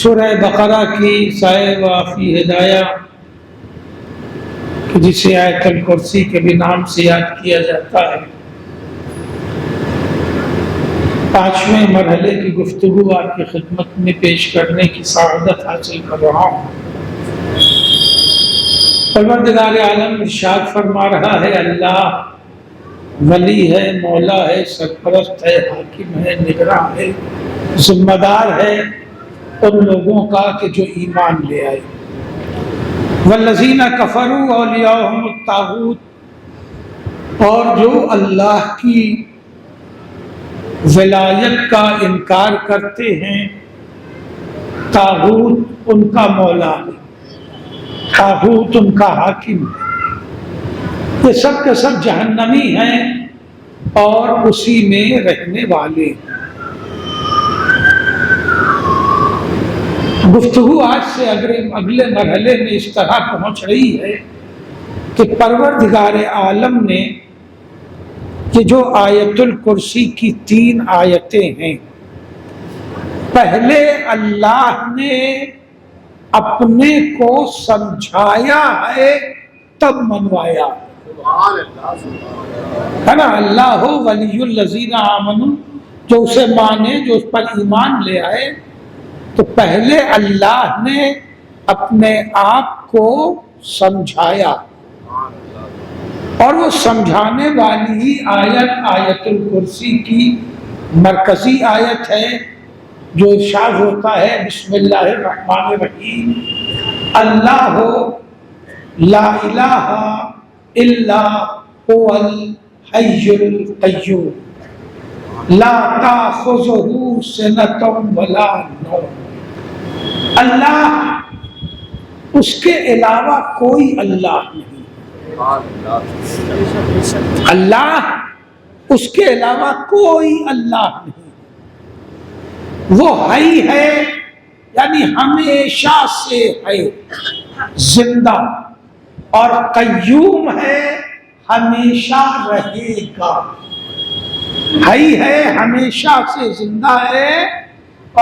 سورہ بقرہ کی سائے وافی ہدایہ جسے آیت الکرسی کے بھی نام سے یاد کیا جاتا ہے، 5ویں مرحلے کی گفتگو آپ کی خدمت میں پیش کرنے کی سعادت حاصل کر رہا ہوں۔ پروردگار عالم ارشاد فرما رہا ہے، اللہ ولی ہے، مولا ہے، سرپرست ہے، حاکم ہے، نگراں ہے، ذمہ دار ہے ان لوگوں کا کہ جو ایمان لے آئے۔ والذین کفروا اولیاءہم الطاغوت، اور جو اللہ کی ولایت کا انکار کرتے ہیں، طاغوت ان کا مولا ہے، طاغوت ان کا حاکم ہے، یہ سب کے سب جہنمی ہیں اور اسی میں رہنے والے ہیں۔ گفتگو آج سے اگلے مرحلے میں اس طرح پہنچ رہی ہے کہ پروردگار عالم نے یہ جو آیت الکرسی کی 3 آیتیں ہیں، پہلے اللہ نے اپنے کو سمجھایا ہے تب منوایا ہے نا۔ اللہ ولی الذین آمنوا، جو اسے مانے، جو اس پر ایمان لے آئے، تو پہلے اللہ نے اپنے آپ کو سمجھایا، اور وہ سمجھانے والی ہی آیت الکرسی کی مرکزی آیت ہے، جو ارشاد ہوتا ہے بسم اللہ الرحمن الرحیم، اللہ لا الہ الا هو الحی القیوم لا تأخذہ سنۃ ولا نوم۔ اللہ، اس کے علاوہ کوئی اللہ نہیں، اللہ، اس کے علاوہ کوئی اللہ نہیں۔ وہ حی ہے، یعنی ہمیشہ سے ہے، زندہ، اور قیوم ہے، ہمیشہ رہے گا۔ حی ہے، ہمیشہ سے زندہ ہے،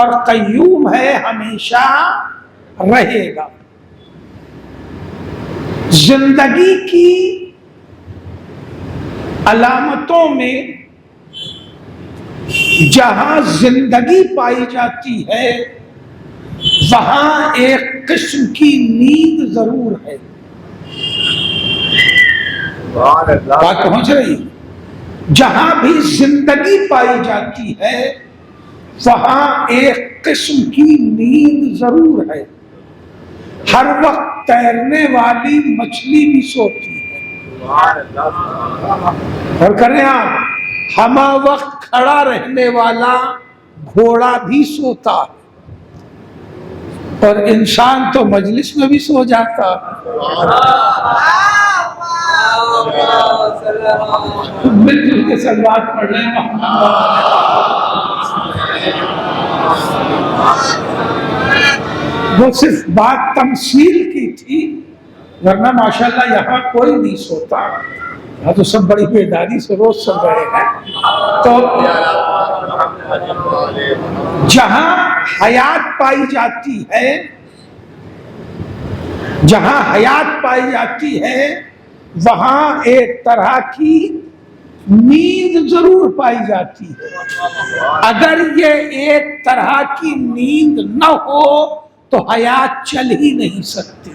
اور قیوم ہے، ہمیشہ رہے گا۔ زندگی کی علامتوں میں جہاں زندگی پائی جاتی ہے وہاں ایک قسم کی نیند ضرور ہے۔ بات پہنچ رہی؟ جہاں بھی زندگی پائی جاتی ہے وہاں ایک قسم کی نیند ضرور ہے۔ ہر وقت تیرنے والی مچھلی بھی سوتی ہے، اور کریں آپ، ہمہ وقت کھڑا رہنے والا گھوڑا بھی سوتا ہے، اور انسان تو مجلس میں بھی سو جاتا ہے۔ مل جل کے سلوات پڑھ رہے ہیں۔ وہ صرف بات تمثیل کی تھی، ورنہ ماشاءاللہ یہاں کوئی نہیں سوتا، یہاں تو سب بڑی بیداری سے روز سو رہے ہیں۔ تو جہاں حیات پائی جاتی ہے، جہاں حیات پائی جاتی ہے وہاں ایک طرح کی نیند ضرور پائی جاتی ہے۔ اگر یہ ایک طرح کی نیند نہ ہو تو حیات چل ہی نہیں سکتی۔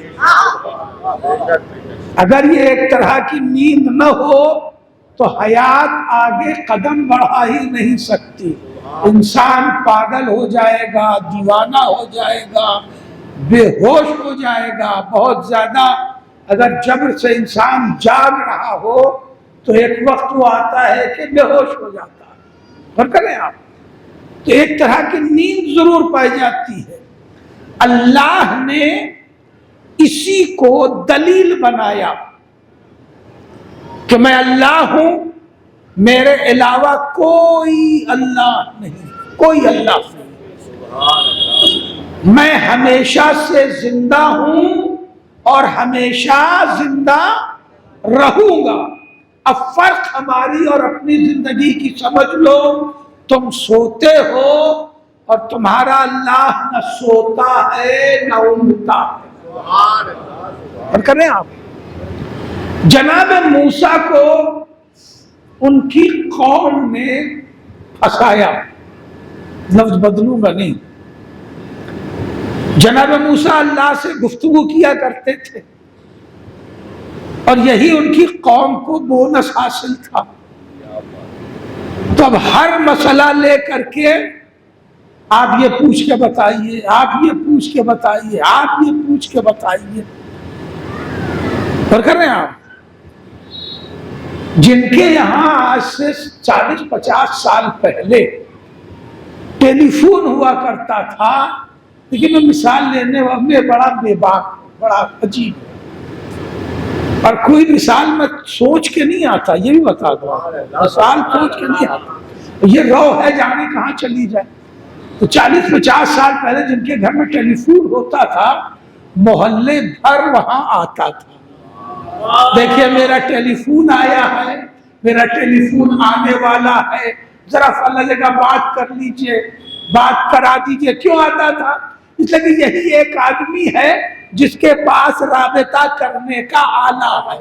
اگر یہ ایک طرح کی نیند نہ ہو تو حیات آگے قدم بڑھا ہی نہیں سکتی۔ انسان پاگل ہو جائے گا، دیوانہ ہو جائے گا، بے ہوش ہو جائے گا بہت زیادہ۔ اگر جبر سے انسان جاگ رہا ہو تو ایک وقت وہ آتا ہے کہ بے ہوش ہو جاتا ہے، اور کریں آپ، تو ایک طرح کی نیند ضرور پائی جاتی ہے۔ اللہ نے اسی کو دلیل بنایا کہ میں اللہ ہوں، میرے علاوہ کوئی اللہ نہیں، کوئی اللہ نہیں، میں ہمیشہ سے زندہ ہوں اور ہمیشہ زندہ رہوں گا۔ اب فرق ہماری اور اپنی زندگی کی سمجھ لو، تم سوتے ہو اور تمہارا اللہ نہ سوتا ہے نہ اونگتا ہے۔ اور کریں آپ جناب موسیٰ کو ان کی قوم نے پھنسایا، لفظ بدلوں گا نہیں، جناب موسیٰ اللہ سے گفتگو کیا کرتے تھے اور یہی ان کی قوم کو بونس حاصل تھا۔ تو اب ہر مسئلہ لے کر کے آپ یہ پوچھ کے بتائیے، آپ یہ پوچھ کے بتائیے، آپ یہ پوچھ کے بتائیے، اور کر رہے ہیں آپ جن کے یہاں آج سے 40-50 سال پہلے ٹیلی فون ہوا کرتا تھا، لیکن میں مثال لینے میں بڑا بے باک، بڑا عجیب، اور کوئی مثال میں سوچ کے نہیں آتا، یہ بھی بتا دو، مثال سوچ کے نہیں آتا، یہ رو ہے جانے کہاں چلی جائے۔ تو 40-50 سال پہلے جن کے گھر میں ٹیلی فون ہوتا تھا، محلے بھر وہاں آتا تھا، دیکھیے میرا ٹیلی فون آیا ہے، میرا ٹیلی فون آنے والا ہے، ذرا فلاں جگہ بات کر لیجئے، بات کرا دیجئے۔ کیوں آتا تھا؟ اس لیے کہ یہی ایک آدمی ہے جس کے پاس رابطہ کرنے کا آلہ ہے،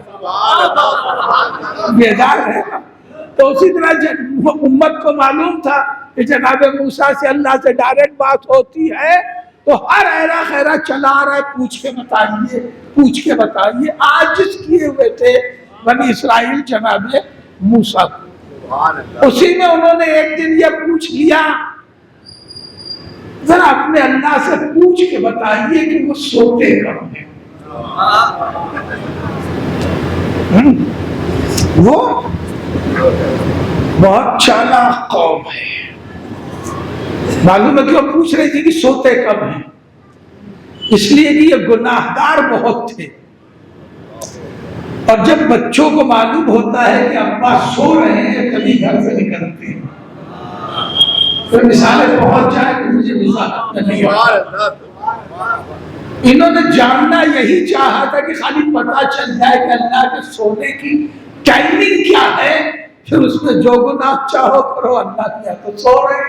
بیدار ہے۔ تو اسی طرح امت کو معلوم تھا کہ جناب موسیٰ سے اللہ سے ڈائریکٹ بات ہوتی ہے، تو ہر ایرا خیرہ چلا رہا ہے، پوچھ کے بتائیے، پوچھ کے بتائیے۔ عاجز کیے ہوئے تھے بنی اسرائیل جناب موسیٰ کو، اسی میں انہوں نے ایک دن یہ پوچھ لیا، ذرا اپنے اللہ سے پوچھ کے بتائیے کہ وہ سوتے کب ہیں۔ وہ بہت چالاک قوم ہے، معلوم ہے کہ وہ پوچھ رہی تھی کہ سوتے کب ہیں، اس لیے کہ یہ گناہگار بہت تھے، اور جب بچوں کو معلوم ہوتا ہے کہ ابا سو رہے ہیں کبھی گھر سے نکلتے ہیں، تو مثالیں پہنچ جائے کہ مجھے وضاحت نہیں آتا۔ انہوں نے جاننا یہی چاہا تھا کہ خالی پتہ چل جائے کہ اللہ کے سونے کی ٹائمنگ کیا ہے، پھر اس میں جو گناہ چاہو کرو، اللہ کیا تو سو رہے۔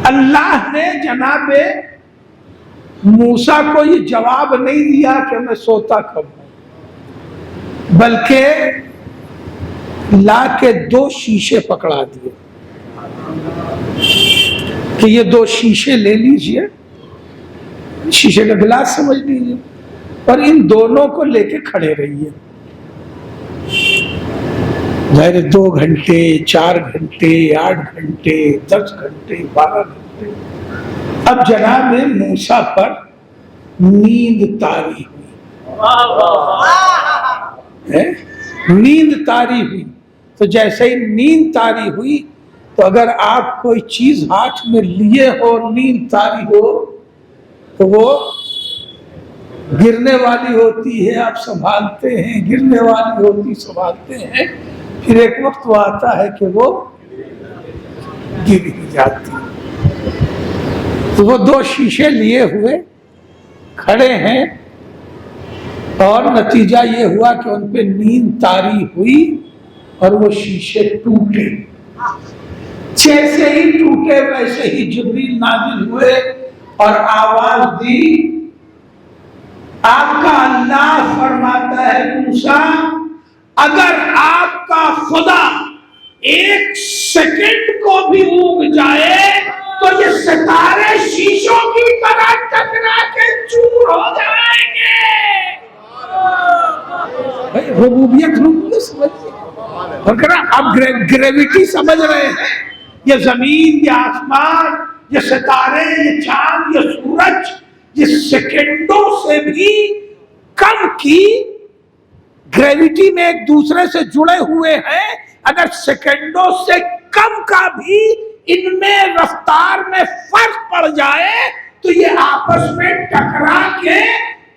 اللہ نے جناب موسیٰ کو یہ جواب نہیں دیا کہ میں سوتا کب ہوں، بلکہ لا کے 2 شیشے پکڑا دیے کہ یہ 2 شیشے لے لیجئے، شیشے کا گلاس سمجھ لیجئے، اور ان دونوں کو لے کے کھڑے رہیے، ظاہر 2 گھنٹے 4 گھنٹے 8 گھنٹے 10 گھنٹے 12 گھنٹے۔ اب جناب موسیٰ پر نیند طاری ہوئی، نیند طاری ہوئی، تو جیسے ہی نیند طاری ہوئی تو اگر آپ کوئی چیز ہاتھ میں لیے ہو نیند طاری ہو تو وہ گرنے والی ہوتی ہے، آپ سنبھالتے ہیں، گرنے والی ہوتی سنبھالتے ہیں، پھر ایک وقت وہ آتا ہے کہ وہ گر ہی جاتی ہے۔ تو وہ 2 شیشے لیے ہوئے کھڑے ہیں، اور نتیجہ یہ ہوا کہ ان پہ نیند طاری ہوئی اور وہ شیشے ٹوٹے، جیسے ہی ٹوٹے ویسے ہی جبریل نازل ہوئے اور آواز دی۔ آپ کا اللہ فرماتا ہے موسیٰ اگر آپ کا خدا 1 سیکنڈ کو بھی اونگ جائے تو یہ ستارے شیشوں کی طرح ٹکرا کے چور ہو جائیں گے۔ ربوبیت سمجھئے، اور کہنا اب گریویٹی سمجھ رہے ہیں، یہ زمین، یہ آسمان، یہ ستارے، یہ چاند، یہ سورج، یہ سیکنڈوں سے بھی کم کی گریویٹی میں ایک دوسرے سے جڑے ہوئے ہیں، اگر سیکنڈوں سے کم کا بھی ان میں رفتار میں فرق پڑ جائے تو یہ آپس میں ٹکرا کے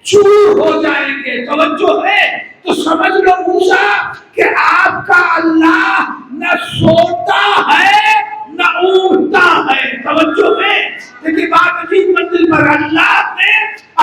چور ہو جائیں گے۔ توجہ ہے؟ تو سمجھ لو موسیٰ کہ آپ کا اللہ نہ سوتا ہے نہ اونگتا ہے۔ توجہ ہے؟ لیکن بات عجیب منزل پر اللہ نے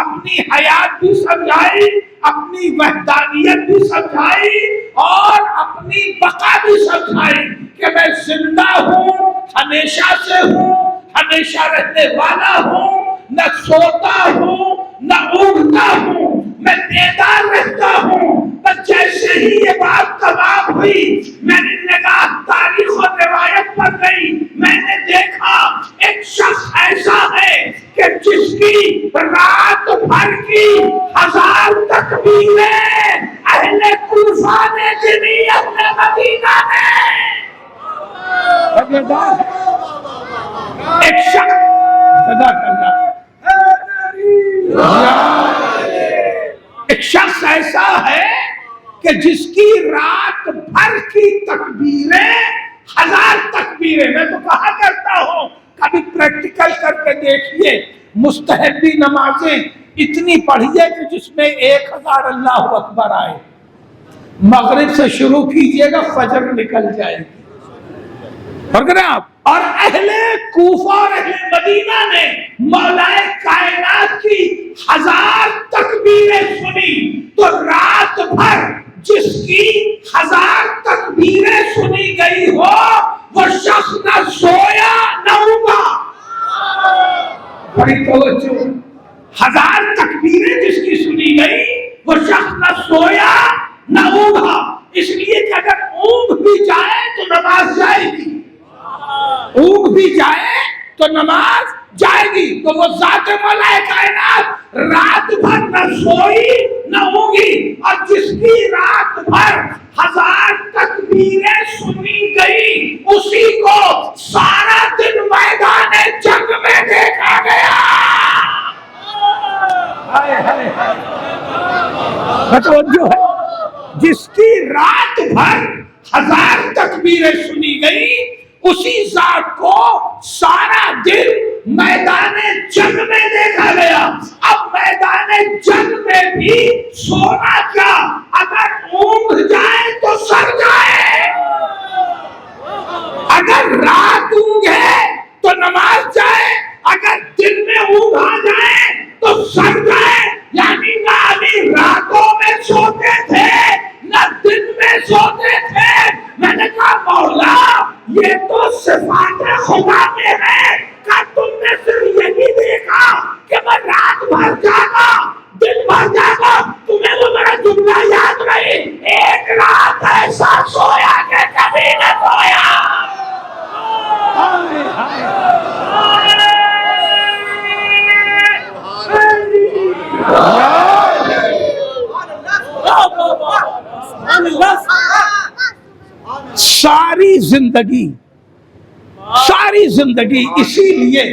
اپنی حیات بھی سمجھائی، اپنی وحدانیت بھی سمجھائی، اور اپنی بقا بھی سمجھائی کہ میں زندہ ہوں ہمیشہ سے ہوں، ہمیشہ رہنے والا ہوں، نہ سوتا ہوں نہ اونگتا ہوں، میں بیدار رہتا ہوں۔ بس جیسے ہی یہ بات تمام ہوئی میری نگاہ تاریخ اور روایت پر گئی، میں نے دیکھا ایک شخص ایسا ہے کہ جس کی رات بھر کی 1000 تکبیریں اہل کوفہ نے گنی، اہل مدینہ نے۔ ایک شخص ادا کرنا، ایک شخص ایسا ہے کہ جس کی رات بھر کی تکبیریں 1000 تکبیریں، میں تو کہا کرتا ہوں کبھی پریکٹیکل کر کے دیکھیے، مستحبی نمازیں اتنی پڑھیے کہ جس میں 1000 اللہ اکبر آئے، مغرب سے شروع کیجئے گا فجر نکل جائے گی، آپ۔ اور اہل کوفہ اور اہل مدینہ نے مولا کائنات کی 1000 تکبیریں سنی، تو رات بھر جس کی 1000 تکبیریں سنی گئی ہو وہ شخص نہ سویا نہ اٹھا۔ بڑی توجہ، 1000 تکبیریں جس کی سنی گئی وہ شخص نہ سویا نہ اٹھا، اس لیے کہ اگر اونگ بھی جائے تو نماز جائے گی، اونگ بھی جائے تو نماز جائے گی۔ تو وہ ذات مولا کائنات رات بھر نہ سوئی نہ اونگی، اور جس کی رات بھر 1000 تکبیریں سنی گئی اسی کو سارا دن میدان جنگ میں دیکھا گیا۔ جو ہے جس کی رات بھر 1000 تکبیریں سنی گئی اسی ذات کو سارا دن میدان جنگ میں دیکھا گیا۔ اب میدان جنگ میں بھی سونا کیا، اگر اونگ جائے تو سر جائے، اگر رات اونگ ہے تو نماز جائے، اگر دن میں اونگ آ جائے تو سر جائے۔ یعنی نہ ابھی راتوں میں سوتے تھے نہ دن میں سوتے تھے۔ میں نے کہا مولا یہ تو صفات خدا میں ہے، کہ تم نے صرف یہی دیکھا کہ میں رات بھر جاگا دن بھر جاگا، تمہیں وہ میرا جملہ یاد نہیں، ایک رات ایسا سویا کہ کبھی نہ سویا۔ ساری زندگی اسی لیے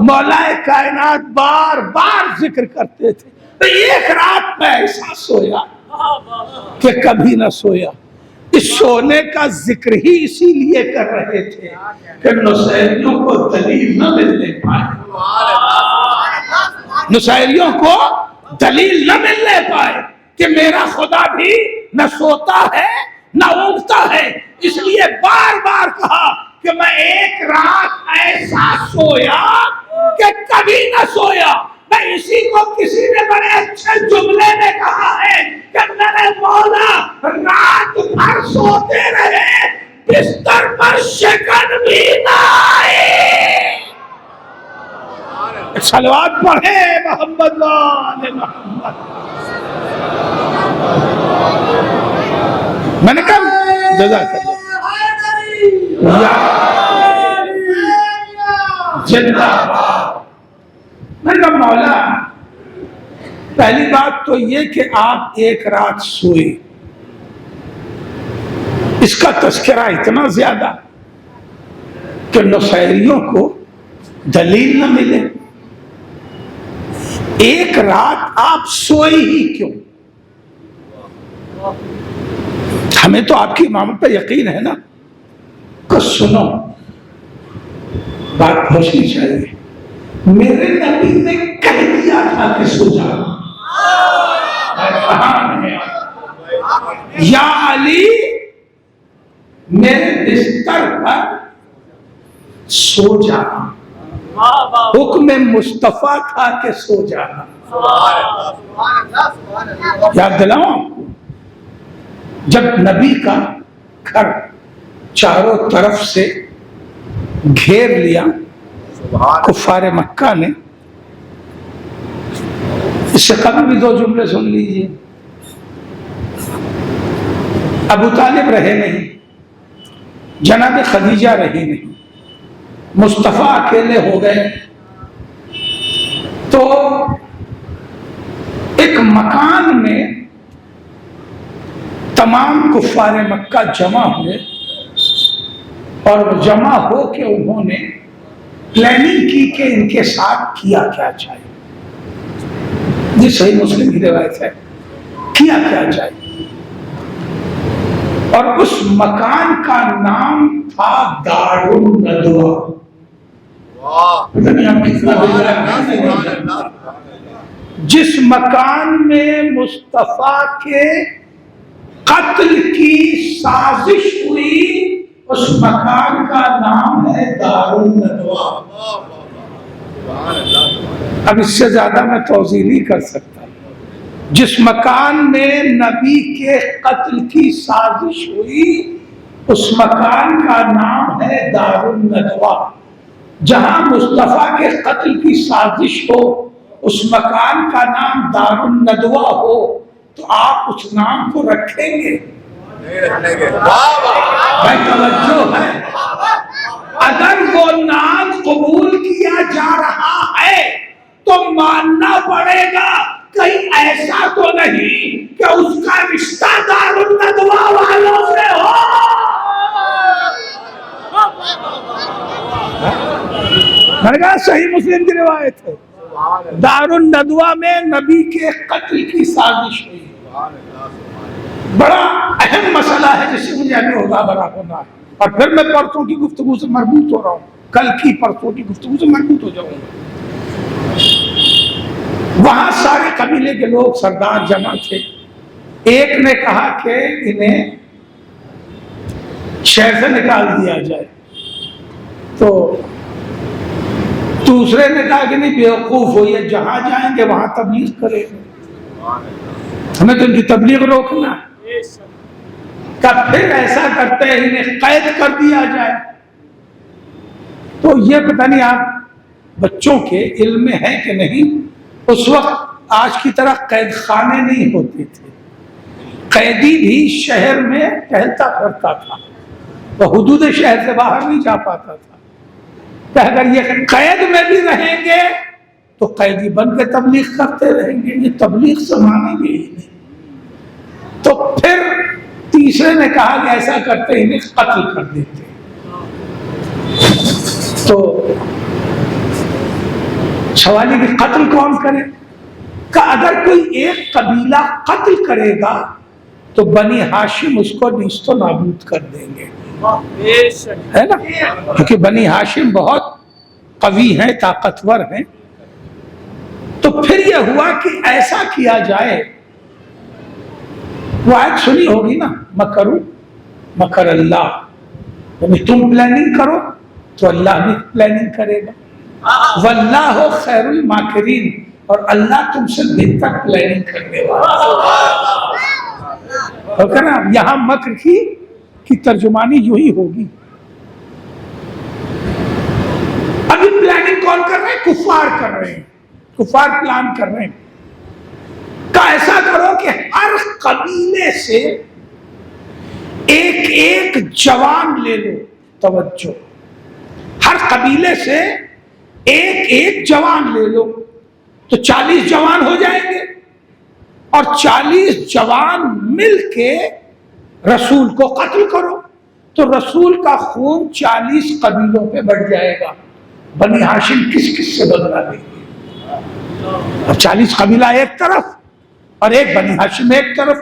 مولا کائنات بار بار ذکر کرتے تھے، تو ایک رات میں ایسا سویا کہ کبھی نہ سویا۔ اس سونے کا ذکر ہی اسی لیے کر رہے تھے کہ نصیریوں کو دلیل نہ ملنے پائے، نصیریوں کو دلیل نہ ملنے پائے کہ میرا خدا بھی نہ سوتا ہے نہ اونگتا ہے۔ اس لیے بار بار کہا کہ میں ایک رات ایسا سویا کہ کبھی نہ سویا۔ میں اسی کو کسی نے بڑے اچھے جملے میں کہا ہے کہ میرے مولا رات بھر سوتے رہے، بستر پر شکن بھی نہ آئے۔ صلوات پڑھے محمد وآل محمد۔ میں نے کہا جزاک اللہ زندہ باد۔ میں نے کہا مولا پہلی بات تو یہ کہ آپ ایک رات سوئے، اس کا تذکرہ اتنا زیادہ کہ نصیریوں کو دلیل نہ ملے۔ ایک رات آپ سوئے ہی کیوں؟ ہمیں تو آپ کی امامت پہ یقین ہے نا کہ سنو بات پہنچنی چاہیے۔ میرے نبی نے کہہ دیا تھا کہ سو جانا، یا علی میرے بستر پر سو جانا، حکم مصطفیٰ تھا کہ سو جانا۔ یاد دلاؤں جب نبی کا گھر چاروں طرف سے گھیر لیا کفار مکہ نے. اس سے قبل بھی 2 جملے سن لیجیے. ابو طالب رہے نہیں, جناب خدیجہ رہی نہیں, مصطفیٰ اکیلے ہو گئے. تو ایک مکان میں تمام کفار مکہ جمع ہوئے اور جمع ہو کے انہوں نے پلاننگ کی کہ ان کے ساتھ کیا کیا جائے. یہ صحیح مسلم کی روایت ہے, کیا کیا جائے. اور اس مکان کا نام تھا دار الندوہ. جس مکان میں مصطفیٰ کے قتل کی سازش ہوئی اس مکان کا نام ہے دار الندوہ. اب اس سے زیادہ میں توضیح نہیں کر سکتا. جس مکان میں نبی کے قتل کی سازش ہوئی اس مکان کا نام ہے دار الندوہ. جہاں مصطفیٰ کے قتل کی سازش ہو اس مکان کا نام دار الندوہ ہو تو آپ اس نام کو رکھیں گے؟ بھائی توجہ ہے. اگر وہ نام قبول کیا جا رہا ہے تو ماننا پڑے گا کہیں ایسا تو نہیں کہ اس کا رشتہ دار الندوہ والوں سے ہو. میں کہا صحیح مسلم کی روایت ہے, دار الندوہ میں نبی کے قتل کی سازش ہوئی. بڑا اہم مسئلہ ہے جس سے مجھے ابھی ہوگا بڑا ہونا ہے. اور پھر میں پرسوں کی گفتگو سے مربوط ہو رہا ہوں, کل کی پرسوں کی گفتگو سے مربوط ہو جاؤں گا. وہاں سارے قبیلے کے لوگ سردار جمع تھے. ایک نے کہا کہ انہیں شہر سے نکال دیا جائے, تو دوسرے نے کہا کہ نہیں بیوقوف ہو, یہ جہاں جائیں گے وہاں تبلیغ کریں گے, ہمیں تو ان کی تبلیغ روکنا ہے. پھر ایسا کرتے ہیں انہیں قید کر دیا جائے. تو یہ پتہ نہیں آپ بچوں کے علم میں ہے کہ نہیں, اس وقت آج کی طرح قید خانے نہیں ہوتے تھے. قیدی بھی شہر میں ٹہلتا پھرتا تھا, وہ حدود شہر سے باہر نہیں جا پاتا تھا. کہ اگر یہ قید میں بھی رہیں گے تو قیدی بن کے تبلیغ کرتے رہیں گے, یہ تبلیغ سے مانیں گے ہی نہیں. تو پھر تیسرے نے کہا کہ ایسا کرتے انہیں قتل کر دیتے. تو سوال ہے کہ قتل کون کرے؟ کہ اگر کوئی ایک قبیلہ قتل کرے گا تو بنی ہاشم اس کو نیست و نابود کر دیں گے, ہے نا, کیونکہ بنی ہاشم بہت قوی ہیں, طاقتور ہیں. تو پھر یہ ہوا کہ ایسا کیا جائے. وہ آیت سنی ہوگی نا, مکروا مکر اللہ, یعنی تم پلاننگ کرو تو اللہ بھی پلاننگ کرے گا. واللہ خیر الماکرین, اور اللہ تم سے بہتر پلاننگ کرنے والا. اوکے نا, یہاں مکر کی ترجمانی یوں ہی ہوگی. ابھی پلاننگ کون کر رہے ہیں؟ کفار کر رہے ہیں, کفار پلان کر رہے ہیں. ایسا کرو کہ ہر قبیلے سے ایک ایک جوان لے لو. توجہ, ہر قبیلے سے ایک ایک جوان لے لو تو 40 جوان ہو جائیں گے, اور 40 جوان مل کے رسول کو قتل کرو تو رسول کا خون 40 قبیلوں پہ بڑھ جائے گا. بنی ہاشم کس کس سے بدلا دیں گے؟ اب 40 قبیلہ ایک طرف اور ایک بنی ہاشم ایک طرف.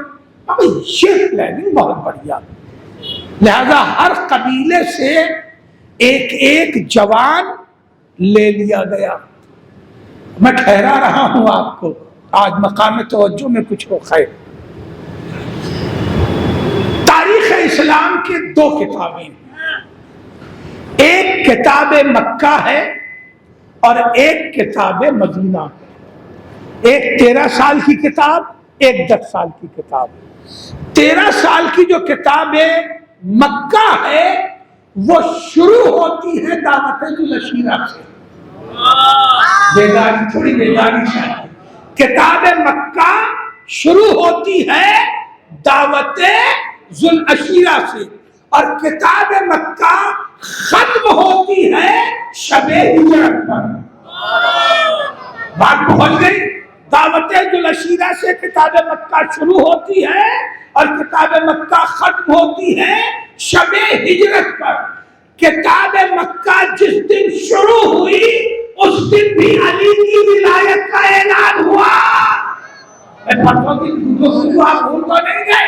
اب یہ پلاننگ بہت بڑھیا. لہذا ہر قبیلے سے ایک ایک جوان لے لیا گیا. میں ٹھہرا رہا ہوں آپ کو, آج مقام توجہ میں کچھ ہو خیر. تاریخ اسلام کے 2 کتابیں ہیں, ایک کتاب مکہ ہے اور ایک کتاب مدینہ. ایک 13 سال کی کتاب, ایک 10 سال کی کتاب. 13 سال کی جو کتاب مکہ ہے وہ شروع ہوتی ہے دعوت العشیرہ سے. بیداری تھوڑی بیداری چاہیے. کتاب مکہ شروع ہوتی ہے دعوت ذوالعشیرہ سے اور کتاب مکہ ختم ہوتی ہے شب ہجرت پر. بات پہنچ گئی. دعوت ذوالعشیرہ سے کتاب مکہ شروع ہوتی ہے اور کتاب مکہ ختم ہوتی ہے شب ہجرت پر. کتاب مکہ جس دن شروع ہوئی اس دن بھی علی کی ولایت کا اعلان ہوا. آپ بھول تو نہیں گئے.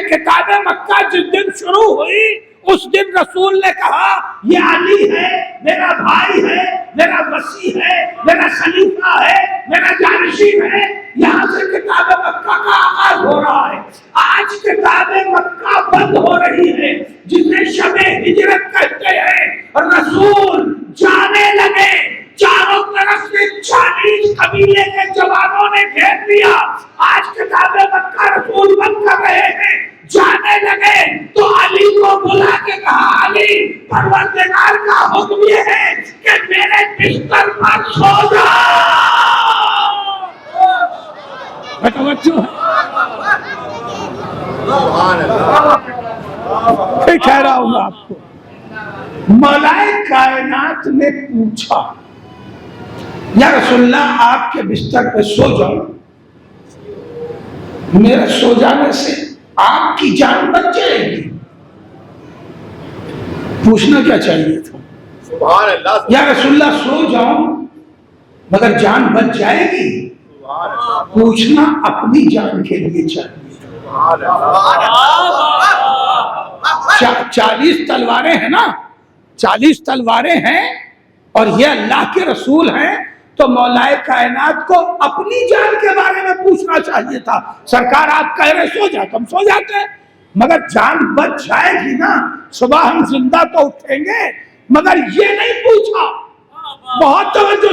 کتاب مکہ جس دن شروع ہوئی اس دن رسول نے کہا یہ علی ہے میرا بھائی ہے میرا وصی ہے میرا خلیفہ ہے میرا جانشین ہے. یہاں سے کتاب مکہ کا آغاز ہو رہا ہے. آج کتاب مکہ بند ہو رہی ہے جسے شب ہجرت کہتے ہیں. رسول جانے لگے چاروں طرف سے 40 قبیلے کے جوانوں نے گھیر لیا. آج کتاب مکہ رسول بند کر رہے ہیں. جانے لگے تو علی کو بلا کے کہا علی پروردگار کا حکم یہ ہے کہ میرے بستر پر سو جاؤ. پھر کہہ رہا ہوں آپ کو مولائے کائنات نے پوچھا یا رسول اللہ آپ کے بستر پہ سو جاؤ. میرا سو جانے سے آپ کی جان بچ جائے گی. پوچھنا کیا چاہیے تھا سبحان اللہ یا رسول اللہ سو جاؤں مگر جان بچ جائے گی. پوچھنا اپنی جان کے لیے چاہیے. 40 تلواریں ہیں نا 40 تلواریں ہیں اور یہ اللہ کے رسول ہیں تو مولائے کائنات کو اپنی جان کے بارے میں پوچھنا چاہیے تھا. سرکار آپ کہہ رہے سو جا ہم سو جاتے ہیں مگر جان بچ جائے گی نا صبح ہم زندہ تو اٹھیں گے. مگر یہ نہیں پوچھا. بہت توجہ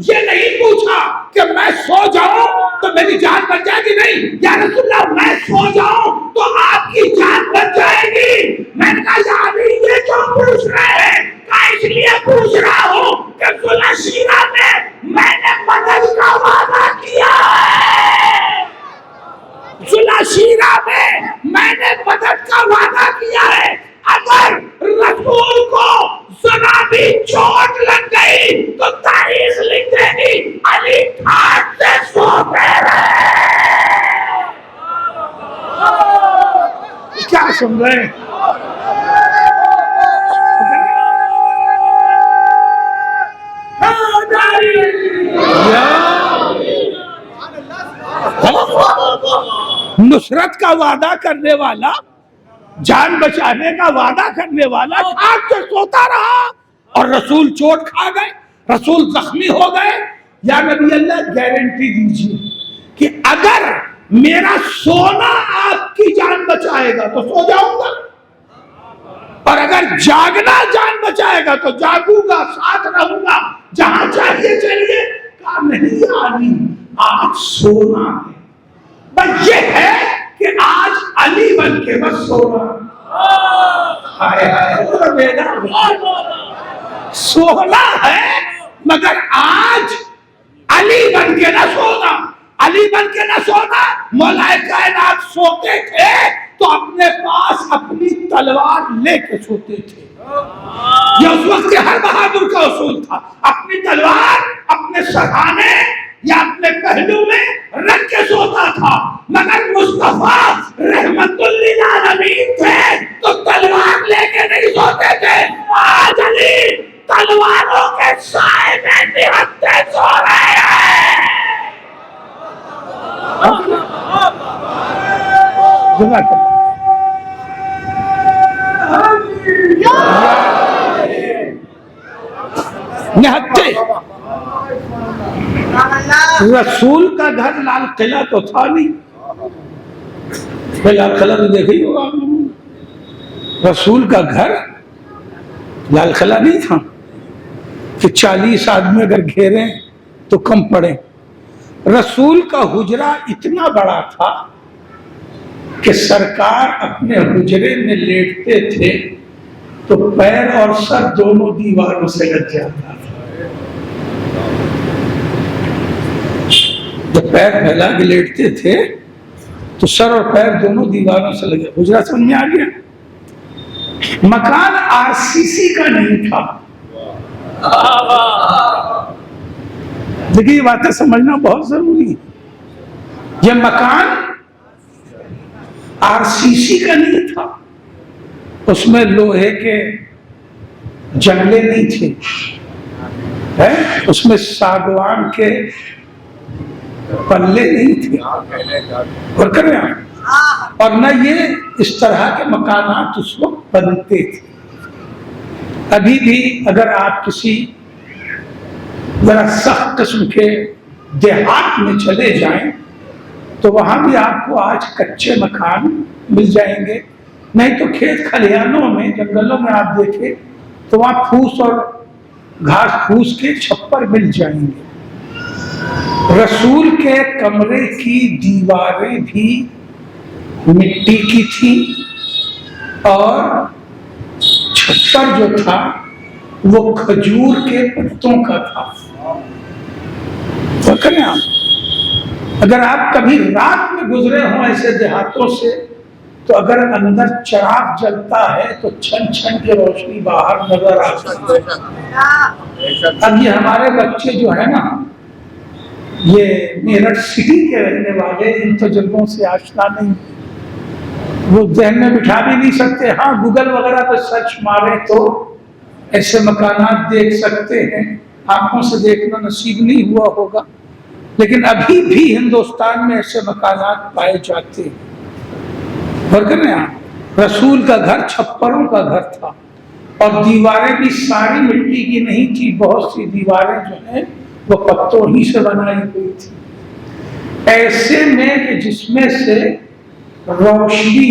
یہ نہیں پوچھا کہ میں سو جاؤں تو میری جان بچ جائے گی. نہیں یا رسول اللہ میں سو جاؤں تو آپ کی جان بچ جائے گی. میں نے کہا یا علی یہ جو پوچھ رہے ہیں اس لیے پوچھ رہا ہوں کہ ذوالعشیرہ میں نے مدد کا وعدہ کیا ہے. ذوالعشیرہ میں نے مدد کا وعدہ کیا ہے. اگر رسول کو ذرا بھی چوٹ لگ گئی تو تاریخ لکھ دے گی علی کھاٹ سے سوتے رہے. کیا سن رہے ہیں نصرت کا وعدہ کرنے والا جان بچانے کا وعدہ کرنے والا کھاٹ سے سوتا رہا اور رسول چوٹ کھا گئے رسول زخمی ہو گئے. یا نبی اللہ گارنٹی دیجیے کہ اگر میرا سونا آپ کی جان بچائے گا تو سو جاؤں گا اور اگر جاگنا جان بچائے گا تو جاگوں گا ساتھ رہوں گا جہاں چاہیے چلیے. کہا نہیں علی آج سونا ہے بس یہ ہے کہ آج علی بن کے بس سونا. سونا ہے مگر آج علی بن کے نہ سونا. علی بن کے نہ سونا. مولائے کائنات سوتے تھے تو اپنے پاس اپنی تلوار لے کے سوتے تھے. یہ اس وقت کے ہر بہادر کا اصول تھا. اپنی تلوار اپنے سرہانے یا اپنے پہلو میں رکھ کے سوتا تھا. مگر مصطفیٰ رحمت للعالمین تھے تو تلوار لے کے نہیں سوتے تھے. آج علی تلواروں کے سائے میں نہتے سو رہے ہیں. نہتے. رسول کا گھر لال قلعہ تو تھا نہیں. لال قلعہ تو دیکھے ہوگا. رسول کا گھر لال قلعہ نہیں تھا کہ 40 آدمی اگر گھیریں تو کم پڑے. رسول کا حجرہ اتنا بڑا تھا کہ سرکار اپنے حجرے میں لیٹتے تھے تو پیر اور سر دونوں دیواروں سے لگ جاتا تھا. جب پیر پھیلا کے لیٹتے تھے تو سر اور پیر دونوں دیواروں سے لگے. گجرات سمجھ میں آ گیا. مکان RCC کا نہیں تھا. دیکھیے یہ باتیں سمجھنا بہت ضروری ہے. یہ مکان RCC کا نہیں تھا. اس میں لوہے کے جنگلے نہیں تھے, اس میں ساگوان کے پلے نہیں تھے, اور کریں اور نہ یہ اس طرح کے مکانات اس وقت بنتے تھے. ابھی بھی اگر آپ کسی ذرا سخت قسم کے دیہات میں چلے جائیں تو وہاں بھی آپ کو آج کچے مکان مل جائیں گے. نہیں تو کھیت کھلیانوں میں, جنگلوں میں آپ دیکھیں تو وہاں پھوس اور گھاس پھوس کے چھپر مل جائیں گے. رسول کے کمرے کی دیواریں بھی مٹی کی تھیں اور چھپر جو تھا وہ کھجور کے پتوں کا تھا. تو کریں آپ اگر آپ کبھی رات میں گزرے ہوں ایسے دیہاتوں سے تو اگر اندر چراغ جلتا ہے تو چھن چھن کی روشنی باہر نظر آتی ہے. اب یہ ہمارے بچے جو ہے نا, یہ میرٹھ سٹی کے رہنے والے ان تجربوں سے آشنا نہیں, وہ ذہن میں بٹھا بھی نہیں سکتے. ہاں گوگل وغیرہ پہ سرچ مارے تو ایسے مکانات دیکھ سکتے ہیں, آنکھوں سے دیکھنا نصیب نہیں ہوا ہوگا, لیکن ابھی بھی ہندوستان میں ایسے مکانات پائے جاتے ہیں. رسول کا گھر چھپروں کا گھر تھا اور دیواریں بھی ساری مٹی کی نہیں تھی. بہت سی دیواریں جو ہیں وہ پتوں ہی سے بنائی ہوئی تھی, ایسے میں کہ جس میں سے روشنی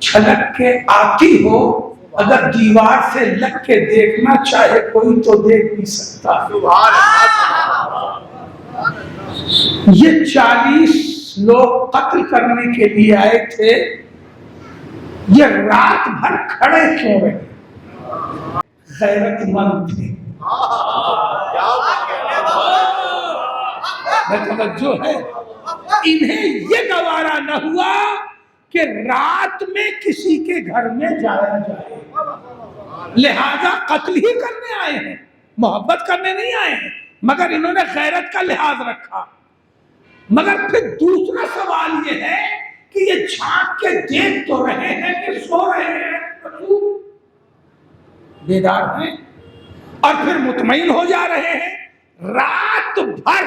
چھلک کے آتی ہو, اگر دیوار سے لگ کے دیکھنا چاہے کوئی تو دیکھ نہیں سکتا. یہ 40 لوگ قتل کرنے کے لیے آئے تھے, یہ رات بھر کھڑے کیوں رہے؟ غیرت مند تھے. جو ہے انہیں یہ گوارا نہ ہوا کہ رات میں کسی کے گھر میں جایا جائے, لہذا قتل ہی کرنے آئے ہیں, محبت کرنے نہیں آئے ہیں, مگر انہوں نے غیرت کا لحاظ رکھا. مگر پھر دوسرا سوال یہ ہے کہ یہ جھانک کے دیکھ تو رہے ہیں کہ سو رہے ہیں؟ بیدار ہیں اور پھر مطمئن ہو جا رہے ہیں. رات بھر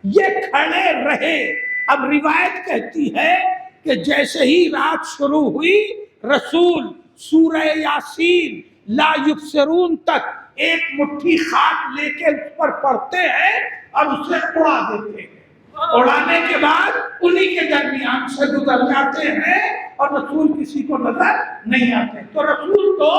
یہ کھڑے رہے. اب روایت کہتی ہے کہ جیسے ہی رات شروع ہوئی رسول سورہ یاسین لا یبصرون تک ایک مٹھی خاک لے کے اس پر پڑتے ہیں اور اسے اڑا دیتے ہیں. اڑانے کے بعد انہی کے درمیان سے گزر جاتے ہیں اور رسول کسی کو نظر نہیں آتے. تو رسول تو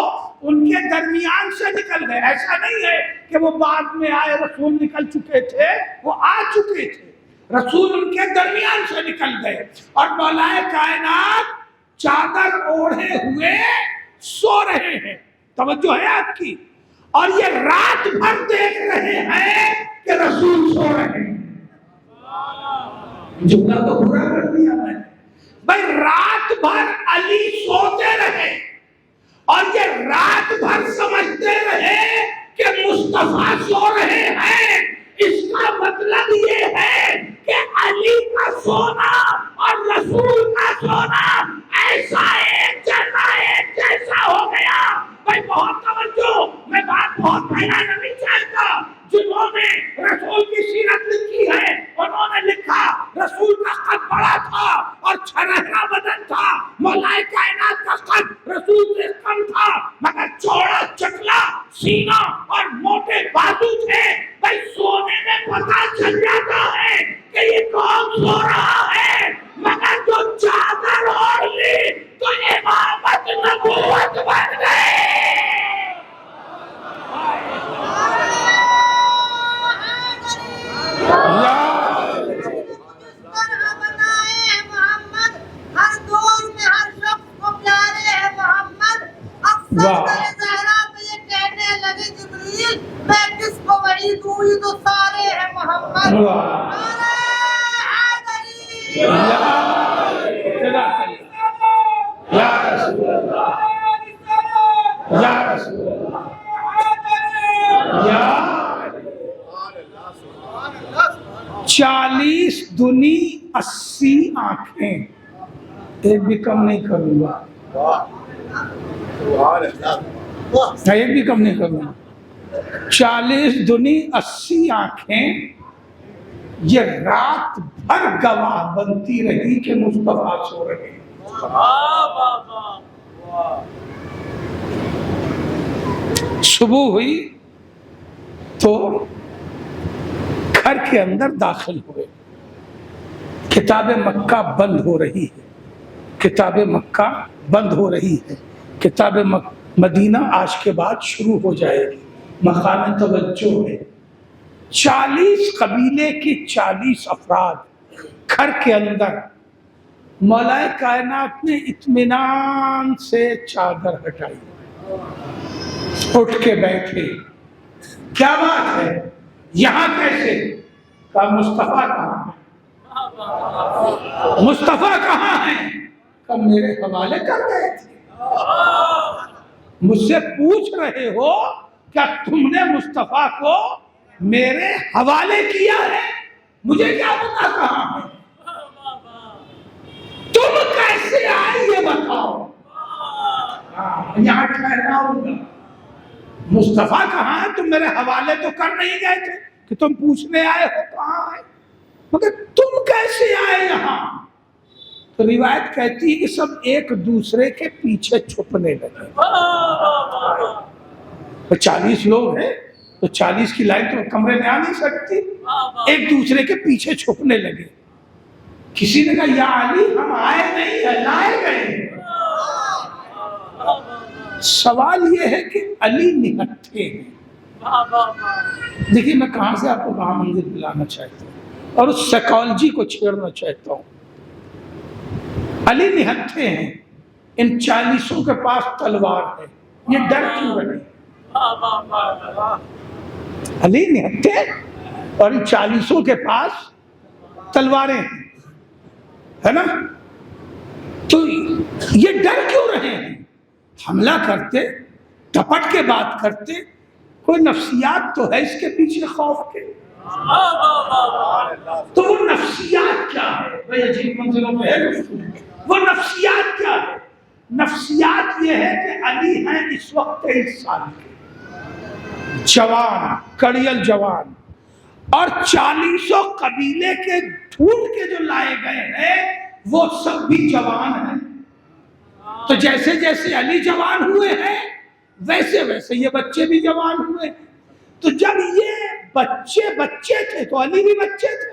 ان کے درمیان سے نکل گئے. ایسا نہیں ہے کہ وہ بعد میں آئے, رسول نکل چکے تھے, وہ آ چکے تھے. رسول ان کے درمیان سے نکل گئے اور مولا کائنات چادر اوڑھے ہوئے سو رہے ہیں. توجہ ہے آپ کی؟ اور یہ رات بھر دیکھ رہے ہیں کہ رسول سو رہے ہیں. جملہ تو پورا کر دیا میں. بھائی رات بھر علی سوتے رہے اور یہ رات بھر سمجھتے رہے کہ مصطفیٰ سو رہے ہیں. اس کا مطلب یہ ہے کہ علی کا سونا اور رسول کا سونا ایسا ایک جیسا ہو گیا. بھائی بہت توجہ, میں بات بہت پھیلانا نہیں چاہتا. جنہوں نے رسول کی سیرت لکھی ہے انہوں نے لکھا رسول کا قد بڑا تھا اور چھرہرا بدن تھا. مولا کائنات کا قد رسول سے کم تھا مگر چوڑا چکلا سینہ اور موٹے بازو تھے. بھائی سونے میں پتہ چل جاتا ہے کہ یہ کون سو رہا ہے, مگر جو چادر اوڑھ لی تو امامت نبوت بن گئی. کوئی تو سارے ہیں محمد نعرہ حیدری یا رسول اللہ یا رسول اللہ یا 40 دنی 80 آنکھیں، ایک بھی کم نہیں کروں گا، ایک بھی کم نہیں کروں گا، 40 دنی 80 آنکھیں یہ رات بھر گواہ بنتی رہی کہ مصطفیٰ سو رہے ہیں۔ صبح ہوئی تو گھر کے اندر داخل ہوئے، کتاب مکہ بند ہو رہی ہے، کتاب مکہ بند ہو رہی ہے، کتاب مدینہ آج کے بعد شروع ہو جائے گی، مقام توجہ ہے۔ 40 قبیلے کی 40 افراد گھر کے اندر، مولا کائنات نے اطمینان سے چادر ہٹائی، اٹھ کے بیٹھے، کیا بات ہے یہاں کیسے؟ کہا مصطفیٰ کہاں ہے؟ مصطفیٰ کہاں ہے؟ کہا میرے حوالے کر گئے تھے، مجھ سے پوچھ رہے ہو کیا تم نے مصطفیٰ کو میرے حوالے کیا ہے؟ مجھے کیا پتا کہاں ہے؟ تم کیسے آئے یہ بتاؤ، یہاں ٹھہرنا ہوگا۔ مصطفیٰ کہاں ہے؟ تم میرے حوالے تو کر نہیں گئے تھے کہ تم پوچھنے آئے ہو کہاں ہے، مگر تم کیسے آئے یہاں؟ تو روایت کہتی ہے کہ سب ایک دوسرے کے پیچھے چھپنے لگے۔ تو 40 لوگ ہیں تو 40 کی لائن تو کمرے میں آ نہیں سکتی، ایک دوسرے کے پیچھے چھپنے لگے۔ کسی نے کہا یا علی ہم آئے نہیں ہیں، لائے گئے۔ سوال یہ ہے کہ علی نہتھے ہیں۔ دیکھیے میں کہاں سے آپ کو کہاں منظر دلانا چاہتا ہوں اور اس سائیکالوجی کو چھیڑنا چاہتا ہوں۔ علی نہتھے ہیں، ان 40 کے پاس تلوار ہے، یہ ڈر کیوں رہے؟ علی نہتھے اور ان 40 کے پاس تلواریں ہیں، ہے نا؟ تو یہ ڈر کیوں رہے ہیں؟ حملہ کرتے، ٹپٹ کے بات کرتے، کوئی نفسیات تو ہے اس کے پیچھے خوف کے۔ تو وہ نفسیات کیا ہے؟ بھئی عجیب منزلوں پہ ہے وہ نفسیات کیا ہے؟ نفسیات یہ ہے کہ علی ہیں اس وقت 23 سال کے جوان، کڑیل جوان، اور 40 قبیلے کے ڈھونڈ کے جو لائے گئے ہیں وہ سب بھی جوان ہیں۔ تو جیسے جیسے علی جوان ہوئے ہیں ویسے ویسے یہ بچے بھی جوان ہوئے۔ تو جب یہ بچے تھے تو علی بھی بچے تھے۔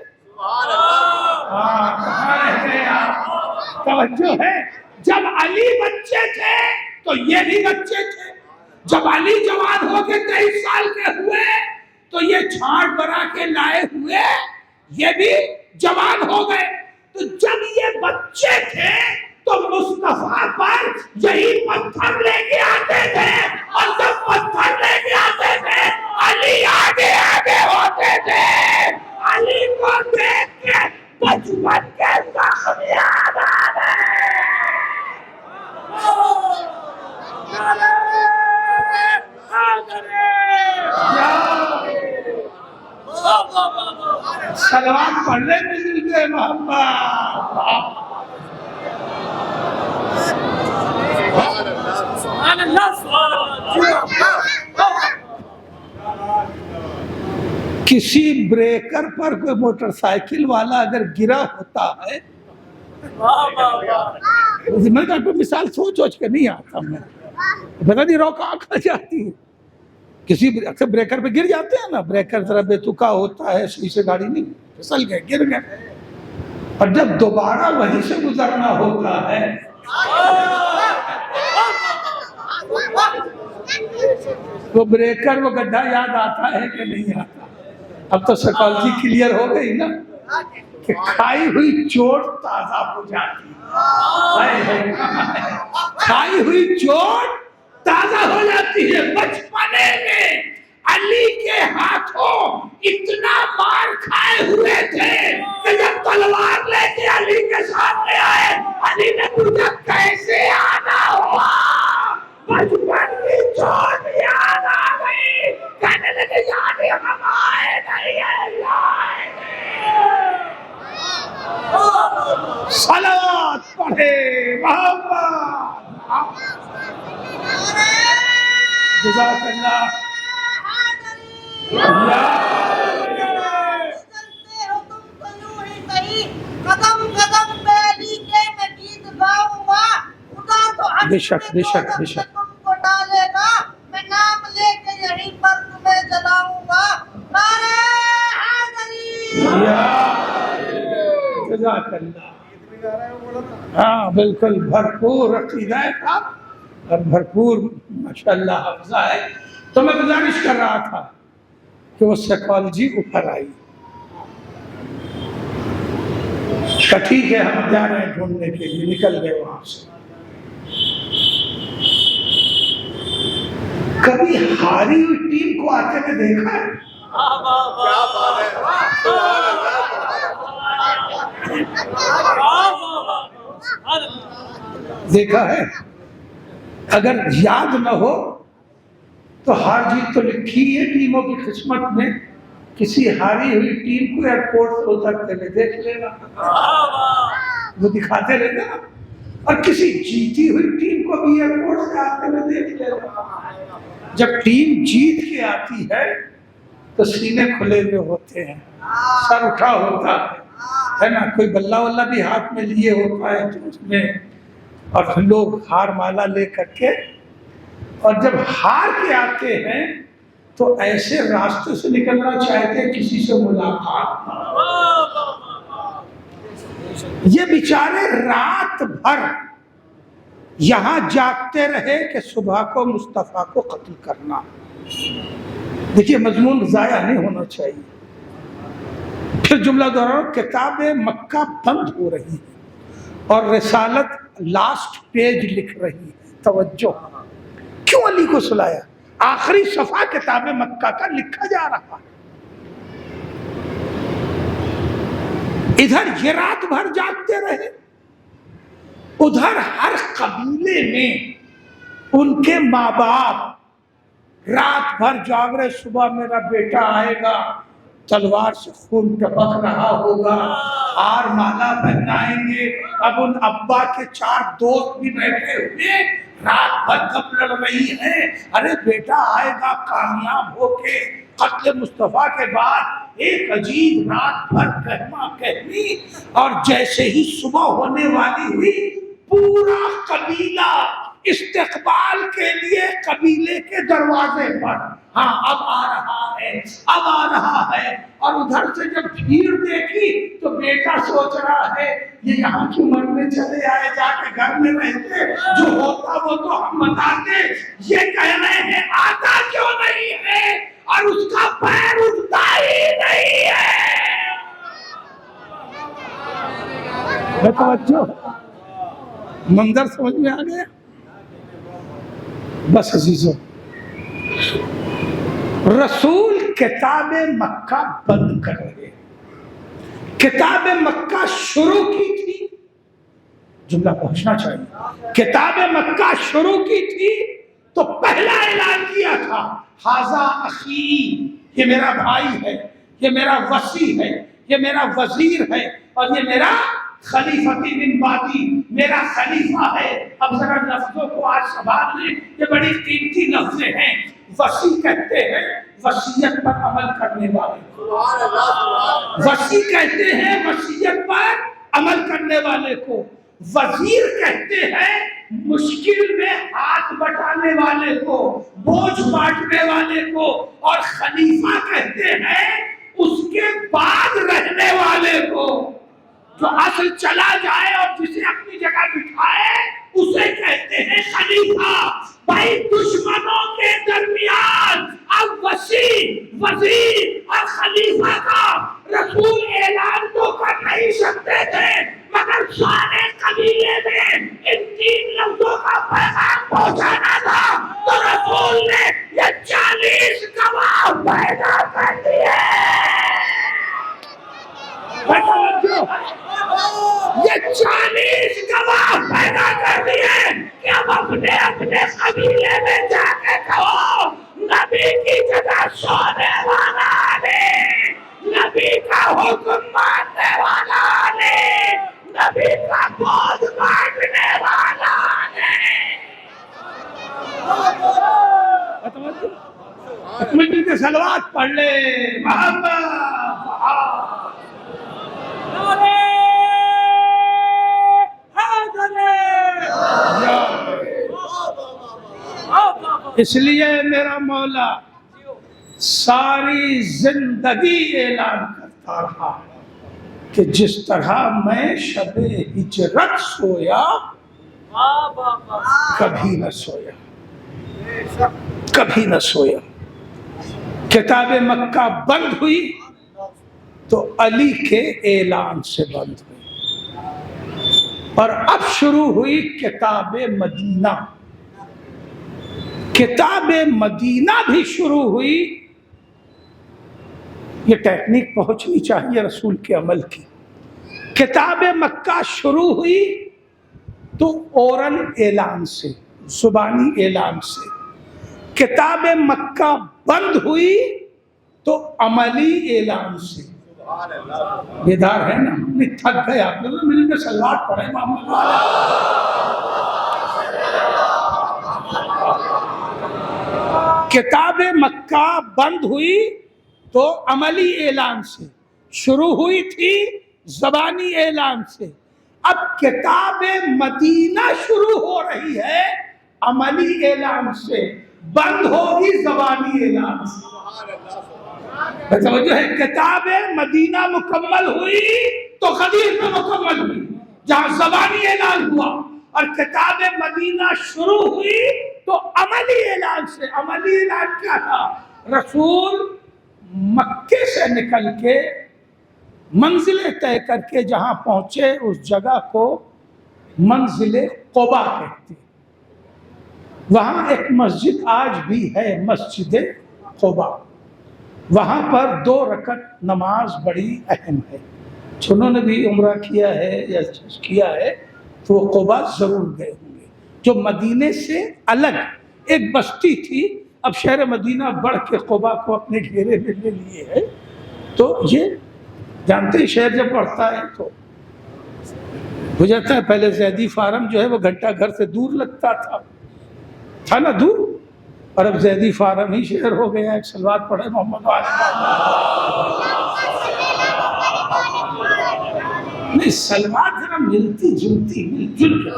کہاں رہ گئے آپ؟ توجہ ہے، جب علی بچے تھے تو یہ بھی بچے تھے، جب علی جوان ہو کے 23 سال کے ہوئے تو یہ چھانٹ بنا کے لائے ہوئے یہ بھی جوان ہو گئے۔ تو جب یہ بچے تھے تو مصطفیٰ پر یہی پتھر لے کے آتے تھے، اور جب پتھر لے کے آتے تھے علی آگے آگے ہوتے تھے۔ علی کو دیکھ کے بچپن کے زخم یاد آ گئے۔ سلوات پڑھنے میں مل گئے محمد۔ کسی بریکر پر کوئی موٹر سائیکل والا اگر گرا ہوتا ہے، میں کہا کوئی مثال سوچ کے نہیں آتا، میں پتہ نہیں روکا کھا جاتی ہے۔ کسی اکثر بریکر پہ گر جاتے ہیں نا، بریکر ذرا بے تکا ہوتا ہے، صحیح سے گاڑی نہیں پھسل گئے، گر گئے، اور جب دوبارہ وہیں سے گزرنا ہوتا ہے وہ بریکر وہ گڈھا یاد آتا ہے کہ نہیں آتا؟ اب تو سائیکالوجی کلیئر ہو گئی نا کہ کھائی ہوئی چوٹ تازہ ہو جاتی ہے، کھائی ہوئی چوٹ تازہ ہو جاتی ہے۔ بچپنے میں علی کے ہاتھوں اتنا مار کھائے ہوئے تھے کہ جب تلوار لے کے علی کے سامنے آئے، علی نے پوچھا کیسے آنا ہوا؟ بچپن کی چوٹ یاد آ گئی، کہنے لگے یاد ہم آئے نہیں آئے نہیں۔ صلوات پڑھے محمد۔ جزاک اللہ۔ قدم قدم پہ علی کے میں گیت گاؤں گا، خدا تو بے شک بے شک بے شک تم کو ڈالے گا، میں نام لے کے یہیں پر تمہیں جلاؤں گا۔ نعرہ حیدری۔ جزاک اللہ۔ ہاں بالکل بھرپور عقیدہ تھا اور بھرپور ماشاءاللہ حفظہ ہے۔ تو میں گزارش کر رہا تھا کہ وہ سائیکالوجی اوپر آئی، تو ٹھیک ہے ہم جا رہے ہیں ڈھونڈنے کے لیے، نکل گئے وہاں سے۔ کبھی ہاری ہوئی ٹیم کو آتے ہوئے دیکھا ہے؟ دیکھا ہے؟ اگر یاد نہ ہو تو ہار جیت تو لکھی ہے ٹیموں کی قسمت میں، کسی ہاری ہوئی ٹیم کو ایئرپورٹ سے اترتے ہوئے دیکھ لینا، وہ دکھاتے رہتے نا، اور کسی جیتی ہوئی ٹیم کو بھی ایئرپورٹ سے آتے ہوئے دیکھ لینا۔ جب ٹیم جیت کے آتی ہے تو سینے کھلے ہوئے ہوتے ہیں، سر اٹھا ہوتا ہے نا، کوئی بلہ واللہ بھی ہاتھ میں لیے ہوتا ہے تو اس میں، اور لوگ ہار مالا لے کر کے، اور جب ہار کے آتے ہیں تو ایسے راستے سے نکلنا چاہتے ہیں کسی سے ملاقات نہ۔ یہ بیچارے رات بھر یہاں جاگتے رہے کہ صبح کو مصطفیٰ کو قتل کرنا۔ دیکھیے مضمون ضائع نہیں ہونا چاہیے۔ پھر جملہ دہراؤ، کتاب مکہ بند ہو رہی ہے اور رسالت لاسٹ پیج لکھ رہی ہے۔ توجہ، کیوں علی کو سلایا؟ آخری صفحہ کتاب مکہ کا لکھا جا رہا ہے، ادھر یہ رات بھر جاگتے رہے، ادھر ہر قبیلے میں ان کے ماں باپ رات بھر جاگ رہے، صبح میرا بیٹا آئے گا، تلوار سے خون ٹپک رہا ہوگا، ہار مالا پہنائیں گے۔ اب ان ابا کے 4 دوست بھی بیٹھے ہوئے رات بھر کب لڑ رہی ہے، ارے بیٹا آئے گا کامیاب ہو کے۔ قتل مصطفیٰ کے بعد ایک عجیب رات بھر کہما کہمی، اور جیسے ہی صبح ہونے والی ہوئی پورا قبیلہ استقبال کے لیے قبیلے کے دروازے پر، ہاں اب آ رہا ہے اب آ رہا ہے۔ اور ادھر سے جب بھیڑ دیکھی تو بیٹا سوچ رہا ہے یہ یہاں کیوں مرنے چلے آئے، جا کے گھر میں رہتے، جو ہوتا وہ تو ہم بتاتے، یہ کہہ رہے ہیں آتا کیوں نہیں ہے، اور اس کا پیر اٹھتا ہی نہیں ہے۔ توجہ، منظر سمجھ میں آ گیا؟ بس عزیزو، رسول کتاب مکہ بند کر رہے، کتاب مکہ شروع کی تھی، جملہ پہنچنا چاہیے، کتاب مکہ شروع کی تھی تو پہلا اعلان کیا تھا ھذا اخی، یہ میرا بھائی ہے، یہ میرا وصی ہے، یہ میرا وزیر ہے، اور یہ میرا خلیفتی من بعدی، میرا خلیفہ ہے۔ اب ذرا لفظوں کو آج سنبھال لیں، یہ بڑی قیمتی لفظ ہیں۔ وصی کہتے ہیں وصیت پر عمل کرنے والے کو، وصی کہتے ہیں وصیت پر عمل کرنے والے کو، وزیر کہتے ہیں مشکل میں ہاتھ بٹانے والے کو، بوجھ بانٹنے والے کو، اور خلیفہ کہتے ہیں اس کے بعد رہنے والے کو، جو اصل چلا جائے اور جسے اپنی جگہ بٹھائے اسے کہتے ہیں خلیفہ۔ بھائی دشمنوں کے درمیان اب وزیر اور خلیفہ کا رسول اعلان تو کر نہیں سکتے تھے، مگر سارے قبیلے میں ان 3 لفظوں کا پیغام پہنچانا تھا، تو رسول نے یہ 40 گواہ یہ 40 گواہ پیدا کر دیے کہ اب اپنے اپنے قبیلے میں جا کے کہو نبی کی جگہ سونے والا علی، نبی کا حکم ماننے والا علی، نبی کا گود بانٹنے والا علی۔ مل کے صلوات پڑھ لے محمد۔ اس لیے میرا مولا ساری زندگی اعلان کرتا رہا کہ جس طرح میں شب ہجرت سویا کبھی نہ سویا، کبھی نہ سویا۔ کتاب مکہ بند ہوئی تو علی کے اعلان سے بند ہوئی، اور اب شروع ہوئی کتاب مدینہ۔ کتاب مدینہ بھی شروع ہوئی۔ یہ ٹیکنیک پہنچنی چاہیے رسول کے عمل کی۔ کتاب مکہ شروع ہوئی تو اورل اعلان سے، زبانی اعلان سے۔ کتاب مکہ بند ہوئی تو عملی اعلان سے۔ بیدار ہے نا؟ نہیں تھک گئے آپ لوگ، مل کے صلوات پڑھیں محمد والا۔ کتاب مکہ بند ہوئی تو عملی اعلان سے، شروع ہوئی تھی زبانی اعلان سے۔ اب کتاب مدینہ شروع ہو رہی ہے عملی اعلان سے، بند ہوگی زبانی اعلان سے۔ توجہ ہے، کتاب مدینہ مکمل ہوئی تو غدیر میں مکمل ہوئی جہاں زبانی اعلان ہوا، اور کتاب مدینہ شروع ہوئی تو عملی اعلان سے۔ عملی اعلان کیا تھا؟ رسول مکے سے نکل کے منزلیں طے کر کے جہاں پہنچے اس جگہ کو منزل قباء کہتے ہیں۔ وہاں ایک مسجد آج بھی ہے، مسجد قباء۔ وہاں پر 2 رکعت نماز بڑی اہم ہے۔ جنہوں نے بھی عمرہ کیا ہے یا کیا ہے تو وہ قباء ضرور گئے ہوں گے، جو مدینے سے الگ ایک بستی تھی۔ اب شہر مدینہ بڑھ کے قباء کو اپنے گھیرے میں لے لیے ہے۔ تو یہ جانتے ہیں شہر جب بڑھتا ہے تو ہو جاتا ہے۔ پہلے زیدی فارم جو ہے وہ گھنٹہ گھر سے دور لگتا تھا نا دور، اور اب زیدی فارم ہی شہر ہو گیا ہے۔ صلوات پڑھے محمد نہیں، صلوات ذرا ملتی جلتی، مل جل کے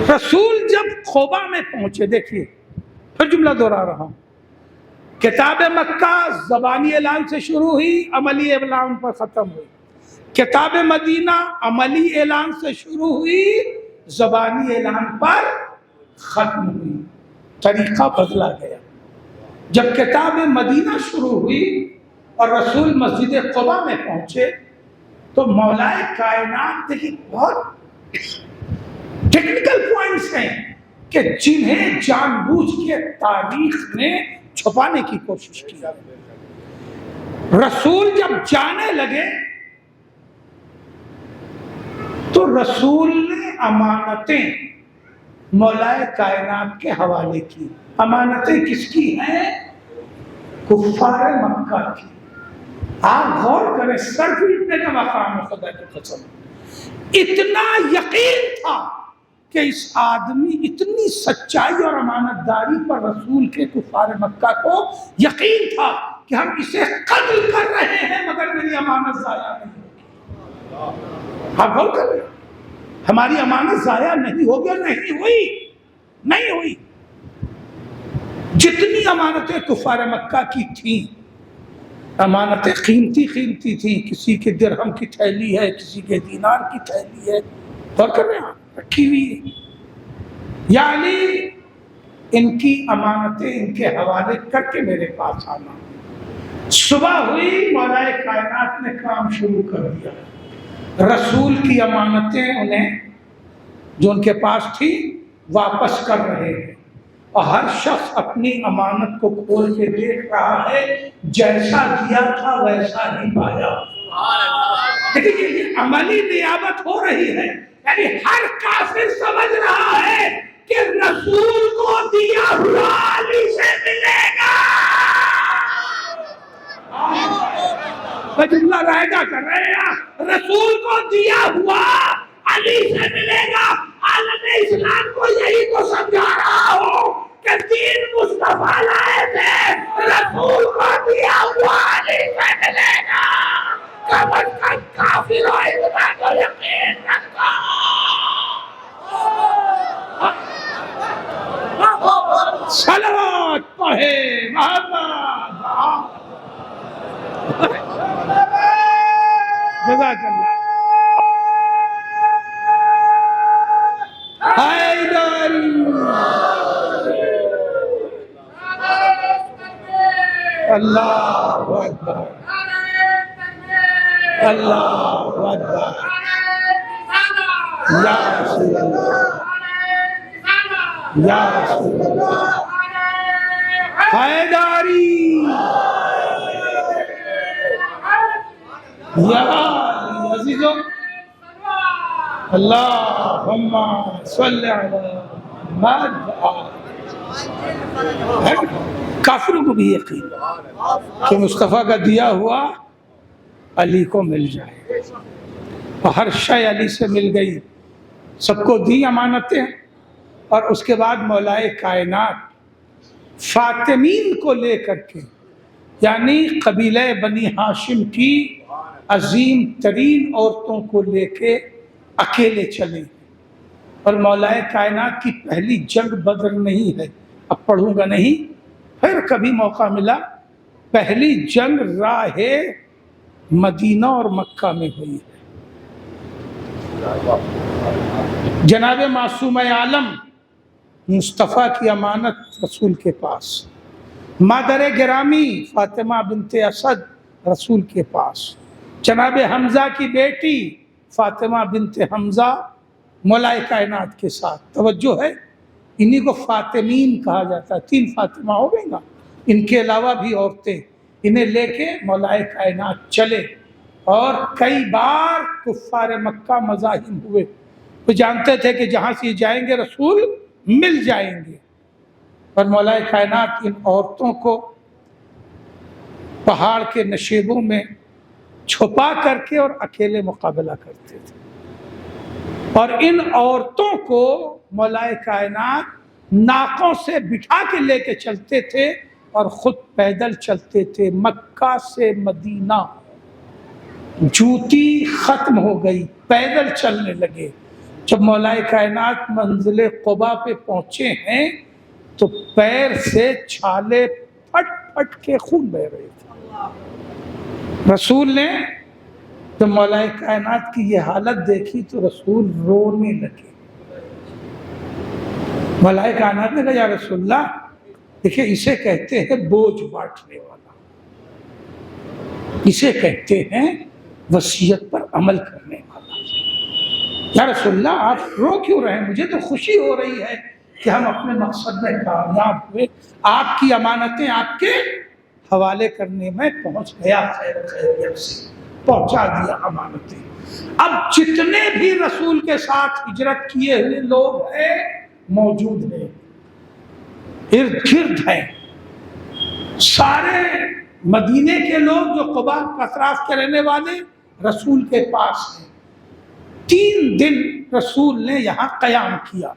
رسول جب قباء میں پہنچے، دیکھیے پھر جملہ دوہرا رہا ہوں، کتاب مکہ زبانی اعلان سے شروع ہوئی، عملی اعلان پر ختم ہوئی۔ کتاب مدینہ عملی اعلان سے شروع ہوئی، زبانی اعلان پر ختم ہوئی۔ طریقہ بدلا گیا۔ جب کتاب مدینہ شروع ہوئی اور رسول مسجد قباء میں پہنچے تو مولائے کائنات، دیکھیے بہت ٹیکنیکل پوائنٹس ہیں کہ جنہیں جان بوجھ کے تاریخ نے چھپانے کی کوشش کی۔ رسول جب جانے لگے تو رسول نے امانتیں مولائے کائنات کے حوالے کی۔ امانتیں کس کی ہیں؟ کفار مکہ کی۔ آپ غور کریں، سر پیٹنے کا مقام ہے خدا کی قسم۔ اتنا یقین تھا کہ اس آدمی، اتنی سچائی اور امانت داری پر رسول کے کفار مکہ کو یقین تھا کہ ہم اسے قتل کر رہے ہیں مگر میری امانت ضائع نہیں ہوگی۔ آپ غور کریں، ہماری امانت ضائع نہیں ہوگی، اور نہیں ہوئی۔ جتنی امانتیں کفار مکہ کی تھیں، امانتیں قیمتی تھیں، کسی کے درہم کی تھیلی ہے، کسی کے دینار کی تھیلی ہے، غور کر رہے ہیں، رکھی ہوئی ہے۔ یعنی ان کی امانتیں ان کے حوالے کر کے میرے پاس آنا۔ صبح ہوئی، مولا کائنات نے کام شروع کر دیا۔ رسول کی امانتیں انہیں جو ان کے پاس تھی واپس کر رہے ہیں، اور ہر شخص اپنی امانت کو کھول کے دیکھ رہا ہے، جیسا دیا تھا ویسا ہی پایا۔ لیکن یہ عملی نیابت ہو رہی ہے، یعنی ہر کافر سمجھ رہا ہے کہ رسول کو دیا ہوا علی سے ملے گا۔ جملہ رائدہ کر رہے ہیں، رسول کو دیا ہوا علی سے ملے گا۔ عالم اسلام کو یہی تو سمجھا رہا ہوں کہ دین مصطفیٰ لائے تھے، رسول کو دیا ہوا علی سے ملے گا۔ کم از کم کافر و اتنا تو یقین رکھو۔ صلوات پڑھے محمد۔ جزاک اللہ۔ حیدری اللہ اکبر، اللہ اکبر، یا رسول اللہ، یا رسول اللہ۔ حیدری یا عزیزو، اللہم صلی علی محمد۔ کافروں کو بھی یقین کہ مصطفیٰ کا دیا ہوا علی کو مل جائے، اور ہر شے علی سے مل گئی، سب کو دی امانتیں۔ اور اس کے بعد مولائے کائنات فاطمین کو لے کر کے، یعنی قبیلہ بنی ہاشم کی عظیم ترین عورتوں کو لے کے اکیلے چلے۔ اور مولائے کائنات کی پہلی جنگ بدر نہیں ہے، اب پڑھوں گا نہیں، پھر کبھی موقع ملا۔ پہلی جنگ راہ مدینہ اور مکہ میں ہوئی ہے۔ جناب معصوم عالم مصطفیٰ کی امانت رسول کے پاس، مادر گرامی فاطمہ بنت اسد رسول کے پاس، جناب حمزہ کی بیٹی فاطمہ بنت حمزہ مولائے کائنات کے ساتھ۔ توجہ ہے، انہی کو فاطمین کہا جاتا ہے، 3 فاطمہ ہو گئی نا، ان کے علاوہ بھی عورتیں، انہیں لے کے مولائے کائنات چلے۔ اور کئی بار کفار مکہ مزاحم ہوئے، وہ جانتے تھے کہ جہاں سے جائیں گے رسول مل جائیں گے، اور مولائے کائنات ان عورتوں کو پہاڑ کے نشیبوں میں چھپا کر کے اور اکیلے مقابلہ کرتے تھے۔ اور ان عورتوں کو مولائے کائنات ناکوں سے بٹھا کے لے کے چلتے تھے اور خود پیدل چلتے تھے مکہ سے مدینہ۔ جوتی ختم ہو گئی، پیدل چلنے لگے۔ جب مولائے کائنات منزل قبا پہ پہنچے ہیں تو پیر سے چھالے پھٹ پھٹ کے خون بہ رہے تھے۔ رسول نے جب مولائے کائنات کی یہ حالت دیکھی تو رسول رونے لگے۔ مولائے کائنات نے کہا یا رسول اللہ، دیکھیں اسے کہتے ہیں بوجھ بانٹنے والا، اسے کہتے ہیں وصیت پر عمل کرنے والا۔ یا رسول اللہ آپ رو کیوں رہے ہیں؟ مجھے تو خوشی ہو رہی ہے کہ ہم اپنے مقصد میں کامیاب ہوئے، آپ کی امانتیں آپ کے حوالے کرنے میں پہنچ گیا، خیریت سے پہنچا دیا امانتیں۔ اب جتنے بھی رسول کے ساتھ ہجرت کیے ہوئے لوگ ہیں موجود ہیں، ارد گرد ہیں، سارے مدینے کے لوگ جو قبا اطراف کے رہنے والے رسول کے پاس ہیں۔ 3 دن رسول نے یہاں قیام کیا،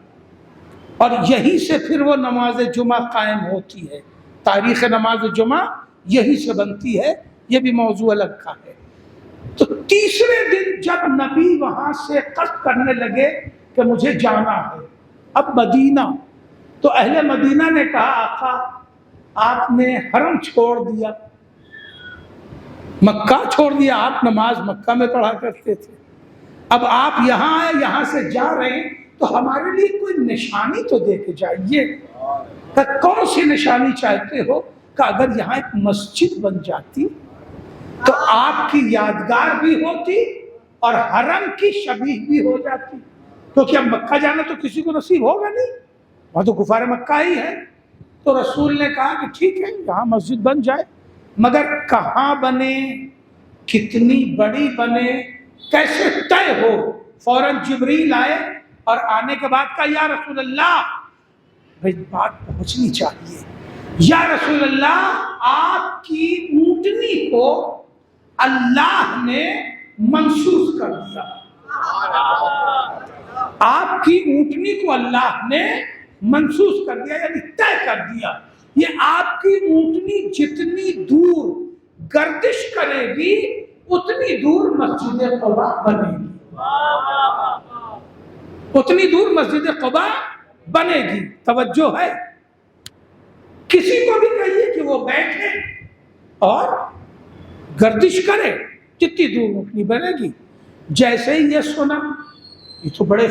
اور یہیں سے پھر وہ نماز جمعہ قائم ہوتی ہے۔ تاریخ نماز جمعہ یہی سے بنتی ہے، یہ بھی موضوع الگ کا ہے۔ تو تیسرے دن جب نبی وہاں سے قصد کرنے لگے کہ مجھے جانا ہے اب مدینہ، تو اہل مدینہ نے کہا آقا آپ نے حرم چھوڑ دیا، مکہ چھوڑ دیا، آپ نماز مکہ میں پڑھا کرتے تھے، اب آپ یہاں آئے، یہاں سے جا رہے ہیں تو ہمارے لیے کوئی نشانی تو دے کے جائیے۔ کہ کون سی نشانی چاہتے ہو؟ کہ اگر یہاں ایک مسجد بن جاتی تو آپ کی یادگار بھی ہوتی اور حرم کی شبیہ بھی ہو جاتی، کیونکہ اب مکہ جانا تو کسی کو نصیب ہوگا نہیں، وہاں تو کفار مکہ ہی ہے۔ تو رسول نے کہا کہ ٹھیک ہے یہاں مسجد بن جائے، مگر کہاں بنے، کتنی بڑی بنے، کیسے طے ہو۔ فوراً جبریل آئے اور آنے کے بعد کہا یا رسول اللہ، بھائی بات پہنچنی چاہیے، یا رسول اللہ آپ کی اونٹنی کو اللہ نے منسوخ کر دیا، آپ کی اونٹنی کو اللہ نے منسوخ کر دیا، یعنی طے کر دیا، یہ آپ کی اونٹنی جتنی دور گردش کرے گی اتنی دور مسجد قباء بنے گی، اتنی دور مسجد قباء بنے گی۔ توجہ ہے، کسی کو بھی کہیے کہ وہ بیٹھے اور گردش کرے، جتنی دور اونٹنی بنے گی۔ جیسے ہی یہ سنا، یہ تو بڑے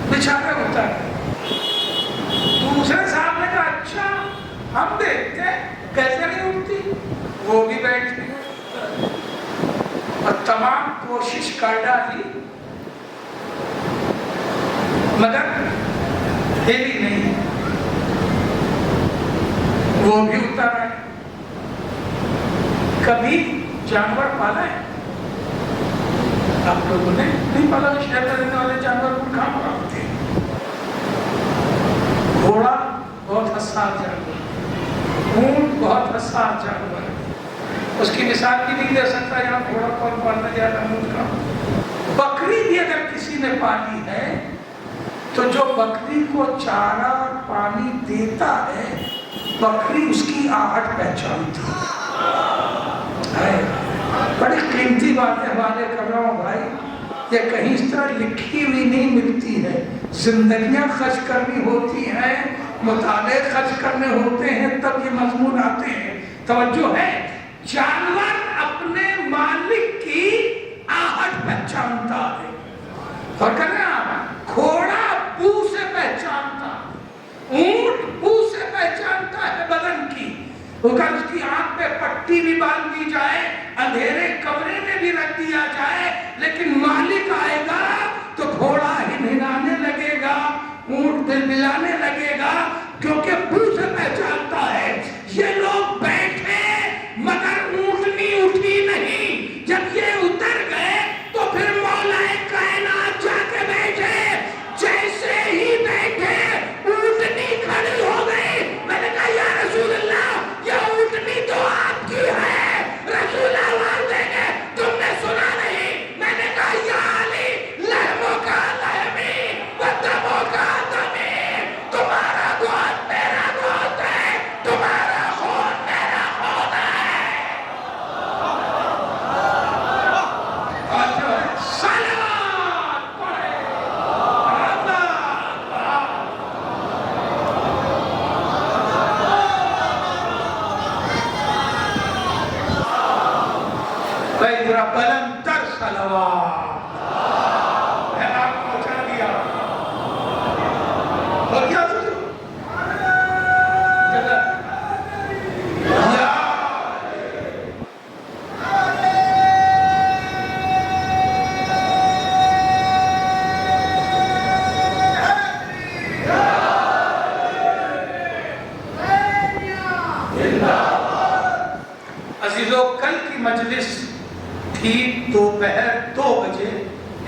بچھانے ہوتا ہے۔ دوسرے صاحب نے کہا اچھا ہم دیکھتے کیسے نہیں اٹھتی، وہ بھی بیٹھی اور تمام کوشش کر ڈالی مگر ہلی نہیں، وہ بھی اتر آئے۔ کبھی جانور پالا ہے آپ لوگوں نے؟ نہیں پالا، شہر میں رہنے والے جانور کو کہاں پاتے ہیں؟ گھوڑا بہت حساس جانور، اونٹ بہت حساس جانور ہے، اس کی مثال بھی نہیں دے سکتا یہاں گھوڑا کون پالنا زیادہ اونٹ کا۔ بکری بھی اگر کسی نے پالی ہے تو جو بکری کو چارہ اور پانی دیتا ہے بکری اس کی آہٹ پہچانتی ہے۔ بڑی قیمتی باتیں حوالے کر رہا ہوں بھائی، یہ کہیں اس طرح لکھی ہوئی نہیں ملتی ہے، زندگیاں خرچ کرنی ہوتی ہیں، مطالعے خرچ کرنے ہوتے ہیں، تب یہ مضمون آتے ہیں۔ توجہ ہے، جانور اپنے مالک کی آہٹ پہچانتا ہے، اور کہنا گھوڑا بو سے پہچانتا، اونٹ بو سے پہچانتا ہے بدن کی، اگر اس کی آنکھ پہ پٹی بھی باندھ دی جائے، اندھیرے کمرے میں بھی رکھ دیا جائے، لیکن مالک آئے گا تو گھوڑا ہنہنانے لگے گا، اونٹ بلبلانے لگے گا، کیونکہ بو سے پہچانتا ہے۔ یہ لوگ بیٹھے مگر اونٹنی اٹھی نہیں، جب یہ اتر گئے تو پھر مولا کائنات جا کے بیٹھے، جیسے ہی بیٹھے اونٹنی کھڑی ہو گئی۔ میں نے کہا یا رسول اللہ یہ اونٹنی تو آپ کی ہے، رسول آواز دیں گے تم نے سنا نہیں؟ میں نے کہا یا علی لحموں کا لحمی و دموں کا دمی، تمہارا گوشت میرا گوشت ہے، تمہارا خون میرا خون ہے۔ صلوات پڑھے ذرا بلند تر صلوات، میں نے آپ کو پہنچا دیا، اور کیا سوچو عزیزو، کل کی مجلس ٹھیک دوپہر 2 بجے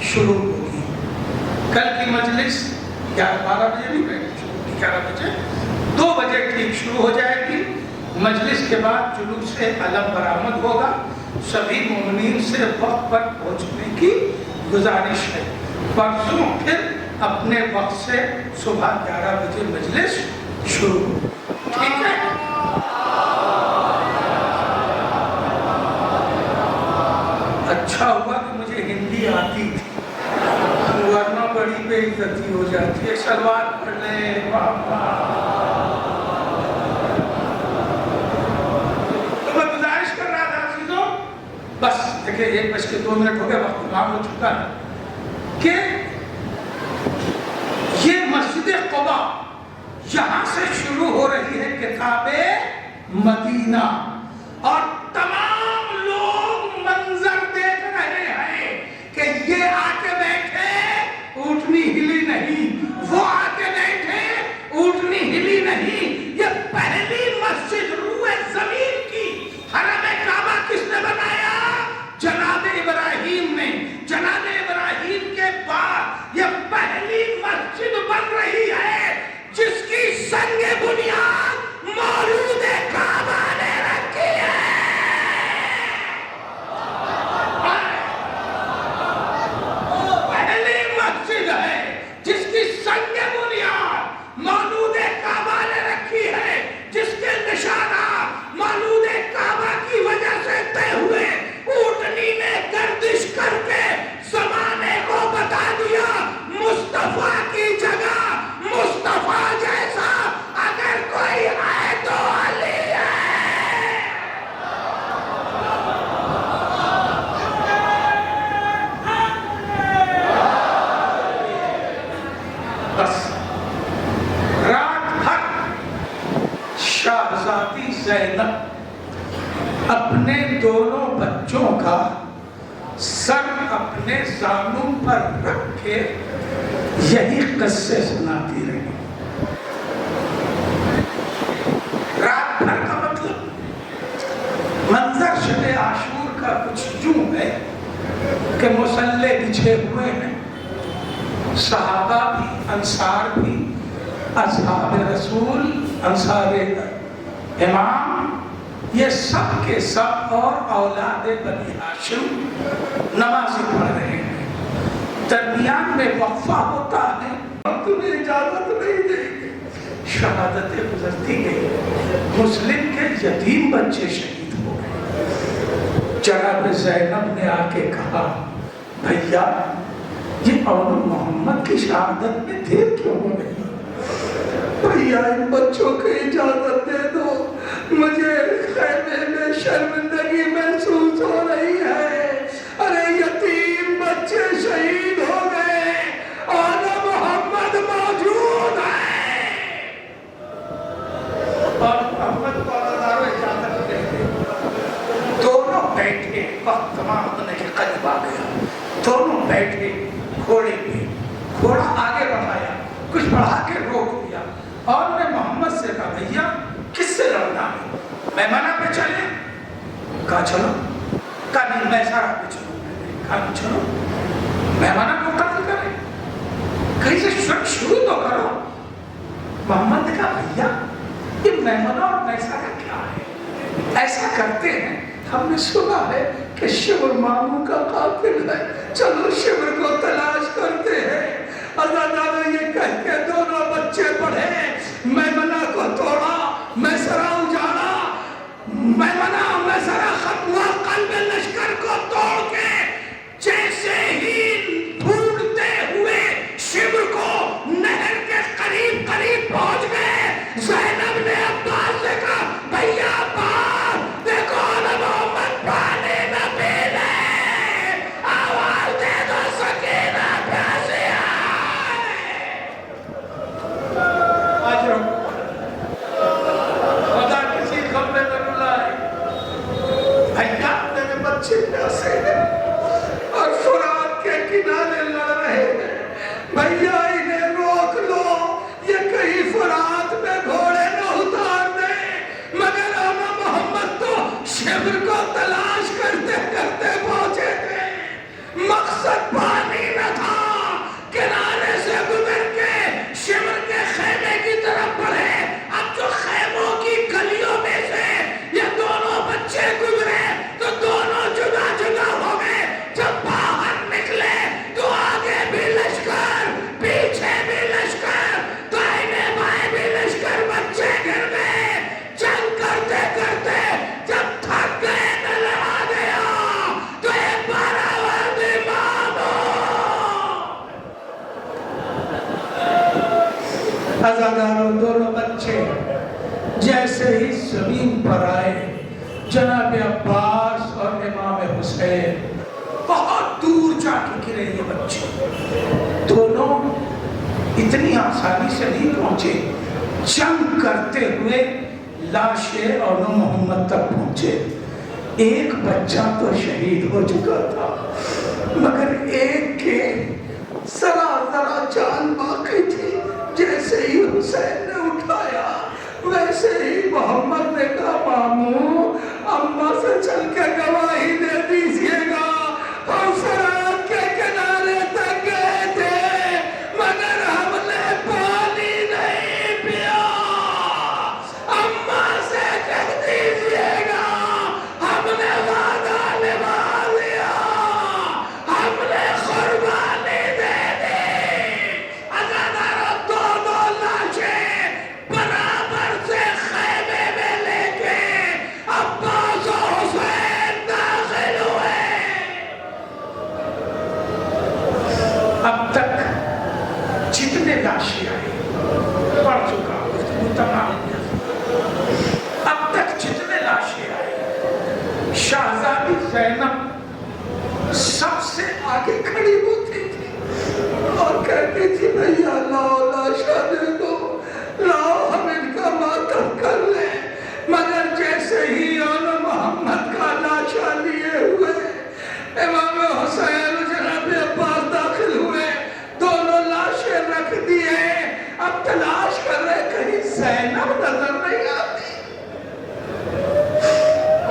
شروع ہوگی۔ کل کی مجلس 12 بجے نہیں بیٹھے، 11 بجے 2 بجے ٹھیک شروع ہو جائے گی۔ مجلس کے بعد جلوس علم برآمد ہوگا، سبھی مومنین سے وقت پر پہنچنے کی گزارش ہے۔ پرسوں پھر اپنے وقت سے صبح 11 بجے مجلس شروع، ٹھیک ہے؟ 1:02 ہو گیا، وقت تمام ہو چکا ہے کہ یہ مسجد قباء یہاں سے شروع ہو رہی ہے کتاب مدینہ، اور تمام لوگ منظر دیکھ رہے ہیں کہ یہ آ کے بیٹھے اونٹنی ہلی نہیں، وہ آ کے بیٹھے اونٹنی ہلی نہیں۔ یہ پہلی مسجد روئے زمین کی حرم کعبہ کس نے بنایا؟ جناب ابراہیم نے۔ جناب ابراہیم کے بعد یہ پہلی مسجد بن رہی ہے جس کی سنگ بنیاد مولود کعبہ نے رکھی ہے۔ پہلی مسجد ہے جس کی سنگ بنیاد مولود کعبہ نے رکھی ہے، جس کے نشانات مولود کعبہ کی وجہ سے طے ہوئے۔ اونٹنی نے گردش کر کے زمانے کو بتا دیا مصطفیٰ کی جگہ مصطفیٰ جیسا اگر کوئی ہے تو علی ہے۔ بس رات بھر شہزادی زینب اپنے دونوں بچوں کا سر اپنے زانوں پر رکھ کے یہی قصے سناتی رہی۔ رات بھر کا مطلب منظر شب عاشور کا کچھ یوں ہے کہ مصلے بچھے ہوئے ہیں، صحابہ بھی، انصار بھی، اصحاب رسول، انصار امام، یہ سب کے سب اور اولاد بنی ہاشم نمازی پڑھ رہے ہیں۔ درمیان میں وقفہ ہوتا ہے، تمہیں اجازت نہیں دیں گے، شہادتیں گزرتی گئی، مسلم کے یتیم بچے شہید ہو گئے۔ جناب زینب نے آ کے کہا بھیا یہ اول محمد کی شہادت میں دیر کیوں ہو رہی؟ بھیا ان بچوں کو اجازت دے دو، مجھے خیمے میں شرمندگی محسوس ہو رہی ہے۔ ارے یتیم بچے شہید ہو گئے اور محمد موجود ہے، اور محمد کو اجازت دے دے۔ دونوں بیٹھے، وقت تمام ہونے کے قریب آ گیا، دونوں بیٹھے گھوڑے پہ، گھوڑا آگے بڑھایا، کچھ بڑھا کے روک دیا، اور نے محمد سے کہا بھیا کس سے لڑنا ہے؟ میمنہ پہ چلے؟ کہا چلو۔ کہا نہیں میں سارا پہ چلو۔ کہا نہیں چلو، میمنہ کو قتل کرے، کہیں سے شروع تو کرو۔ محمد نے کہا بھیا یہ میمنہ اور میسرہ کیا ہے؟ ایسا کرتے ہیں، ہم نے سنا ہے کہ شبر ماموں کا قاتل ہے، چلو شبر کو تلاش کرتے ہیں۔ اللہ نے یہ کہہ کے دونوں بچے پڑھے، میمنہ کو توڑا، میسرہ اجاڑا، میمنہ میسرہ ختم ہوا، قلب لشکر کو توڑ کے جیسے ہی ڈھونڈتے ہوئے شبر کو نہر کے قریب قریب پہنچ گئے۔ زینب نے عباس سے کہا بھیا عباس دیکھو محمد پانی نہ پی لے، آواز دے دو سکینہ پیاسے آج رہو، خدا کسی کمرے میں بلائے، بھیا میرے بچے پیاسے ہیں اور فرات کے کنارے لڑ رہے ہیں، بھیا انہیں روک لو، یہ کہیں فرات میں گھوڑے نہ اتار دیں۔ مگر آنا محمد تو شبر کو تلاش کرتے کرتے پہنچے تھے، مقصد پانی نہ تھا، کنارے سے گزر کے شبر کے خیمے کی طرف بڑھے۔ اب جو خیموں کی گلیوں میں سے یہ دونوں بچے گزرے تو دونوں جدا جدا ہو گئے۔ جب باہر نکلے تو آگے بھی لشکر، پیچھے بھی لشکر، دائیں بائیں بھی لشکر، بچے گر گئے۔ جنگ کرتے کرتے جب تھک گئے نظر آ گیا تو ایک بار آواز دی مامو۔ عزاداروں دونوں بچے جیسے ہی زمین پر آئے، جناب عباس اور امام حسین بہت دور جا کے گرے یہ بچے، دونوں اتنی آسانی سے نہیں پہنچے، جنگ کرتے ہوئے لاش اور محمد تک پہنچے۔ ایک بچہ تو شہید ہو چکا تھا، مگر ایک کے ذرا جان باقی تھی۔ جیسے ہی حسین نے اٹھایا ویسے ہی محمد نے کہا ماموں اماں سے چل کے گواہی دے دیجئے گا، ہم سرات کے کنارے تک گئے تھے مگر ہم نے پانی نہیں پیا، اماں سے کہہ دیجئے گا ہم نے وعدہ نبھا لیا، ہم نے قربانی دے دی۔ اگر دونوں لاشیں برابر سے خیمے میں لے کے عباس و حسین داخل ہوئے۔ اب تک جتنے لاشیں آئے پڑھ چکا گفتگو تمام، اب تک جتنے لاشیں آئے شہزادی زینب سب سے آگے کھڑی ہوتی تھی اور کہتی تھی بھیا لاؤ لاشا دے دو، لاؤ ہم ان کا ماتم کر لیں۔ مگر جیسے ہی آن محمد کا لاشا لیے ہوئے امام حسین جناب عباس داخل ہوئے، دونوں لاشیں رکھ دیے، اب تلاش کر رہے کہیں زینب نظر نہیں آتی۔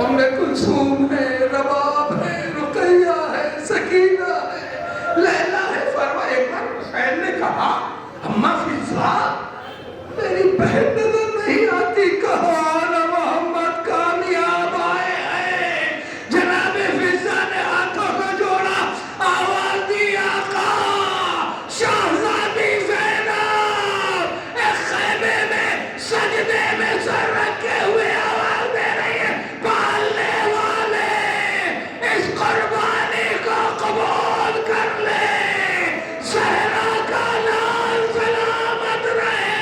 ام کلثوم ہے، رباب ہے، رقیہ ہے، سکینہ ہے، لیلا ہے۔ فرمایا ایک بار حسین نے کہا اماں فضا میری بہن نظر نہیں آتی، کہا نا محمد کامیاب آئے ہیں۔ جناب فضا نے ہاتھوں کو جوڑا، آواز دی آقا شہزادی زینب ایک خیمے میں سجدے میں سر رکھے ہوئے آواز دے رہی ہے، پالنے والے اس قربانی کو قبول کر لے، زہرا کا لال سلامت رہے،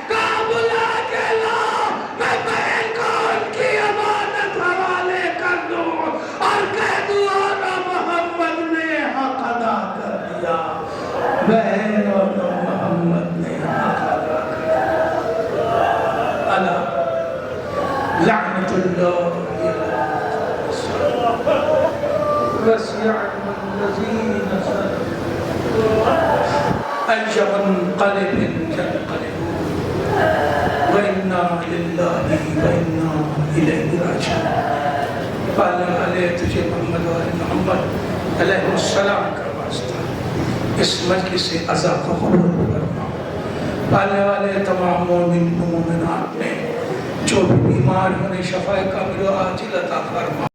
کابلا کے لاؤ میں بہن کو ان کی امانت حوالے کر دوں اور کہہ دوں اور محمد نے حق ادا کر دیا، بہن اور محمد نے حق ادا کر دیا۔ اللہ لعنت اللہ وسع الذین صدقوا أي منقلب ينقلبون وإنا لله وإنا إليه راجعون۔ پالنے والے تجھے محمد و محمد علیہ السلام کا واسطہ اس مجلس سے عزا کو قبول فرما۔ پالنے والے تمام مومن و مومنات میں جو بھی بیمار ہونے شفا کامل و عاجل عطا فرما۔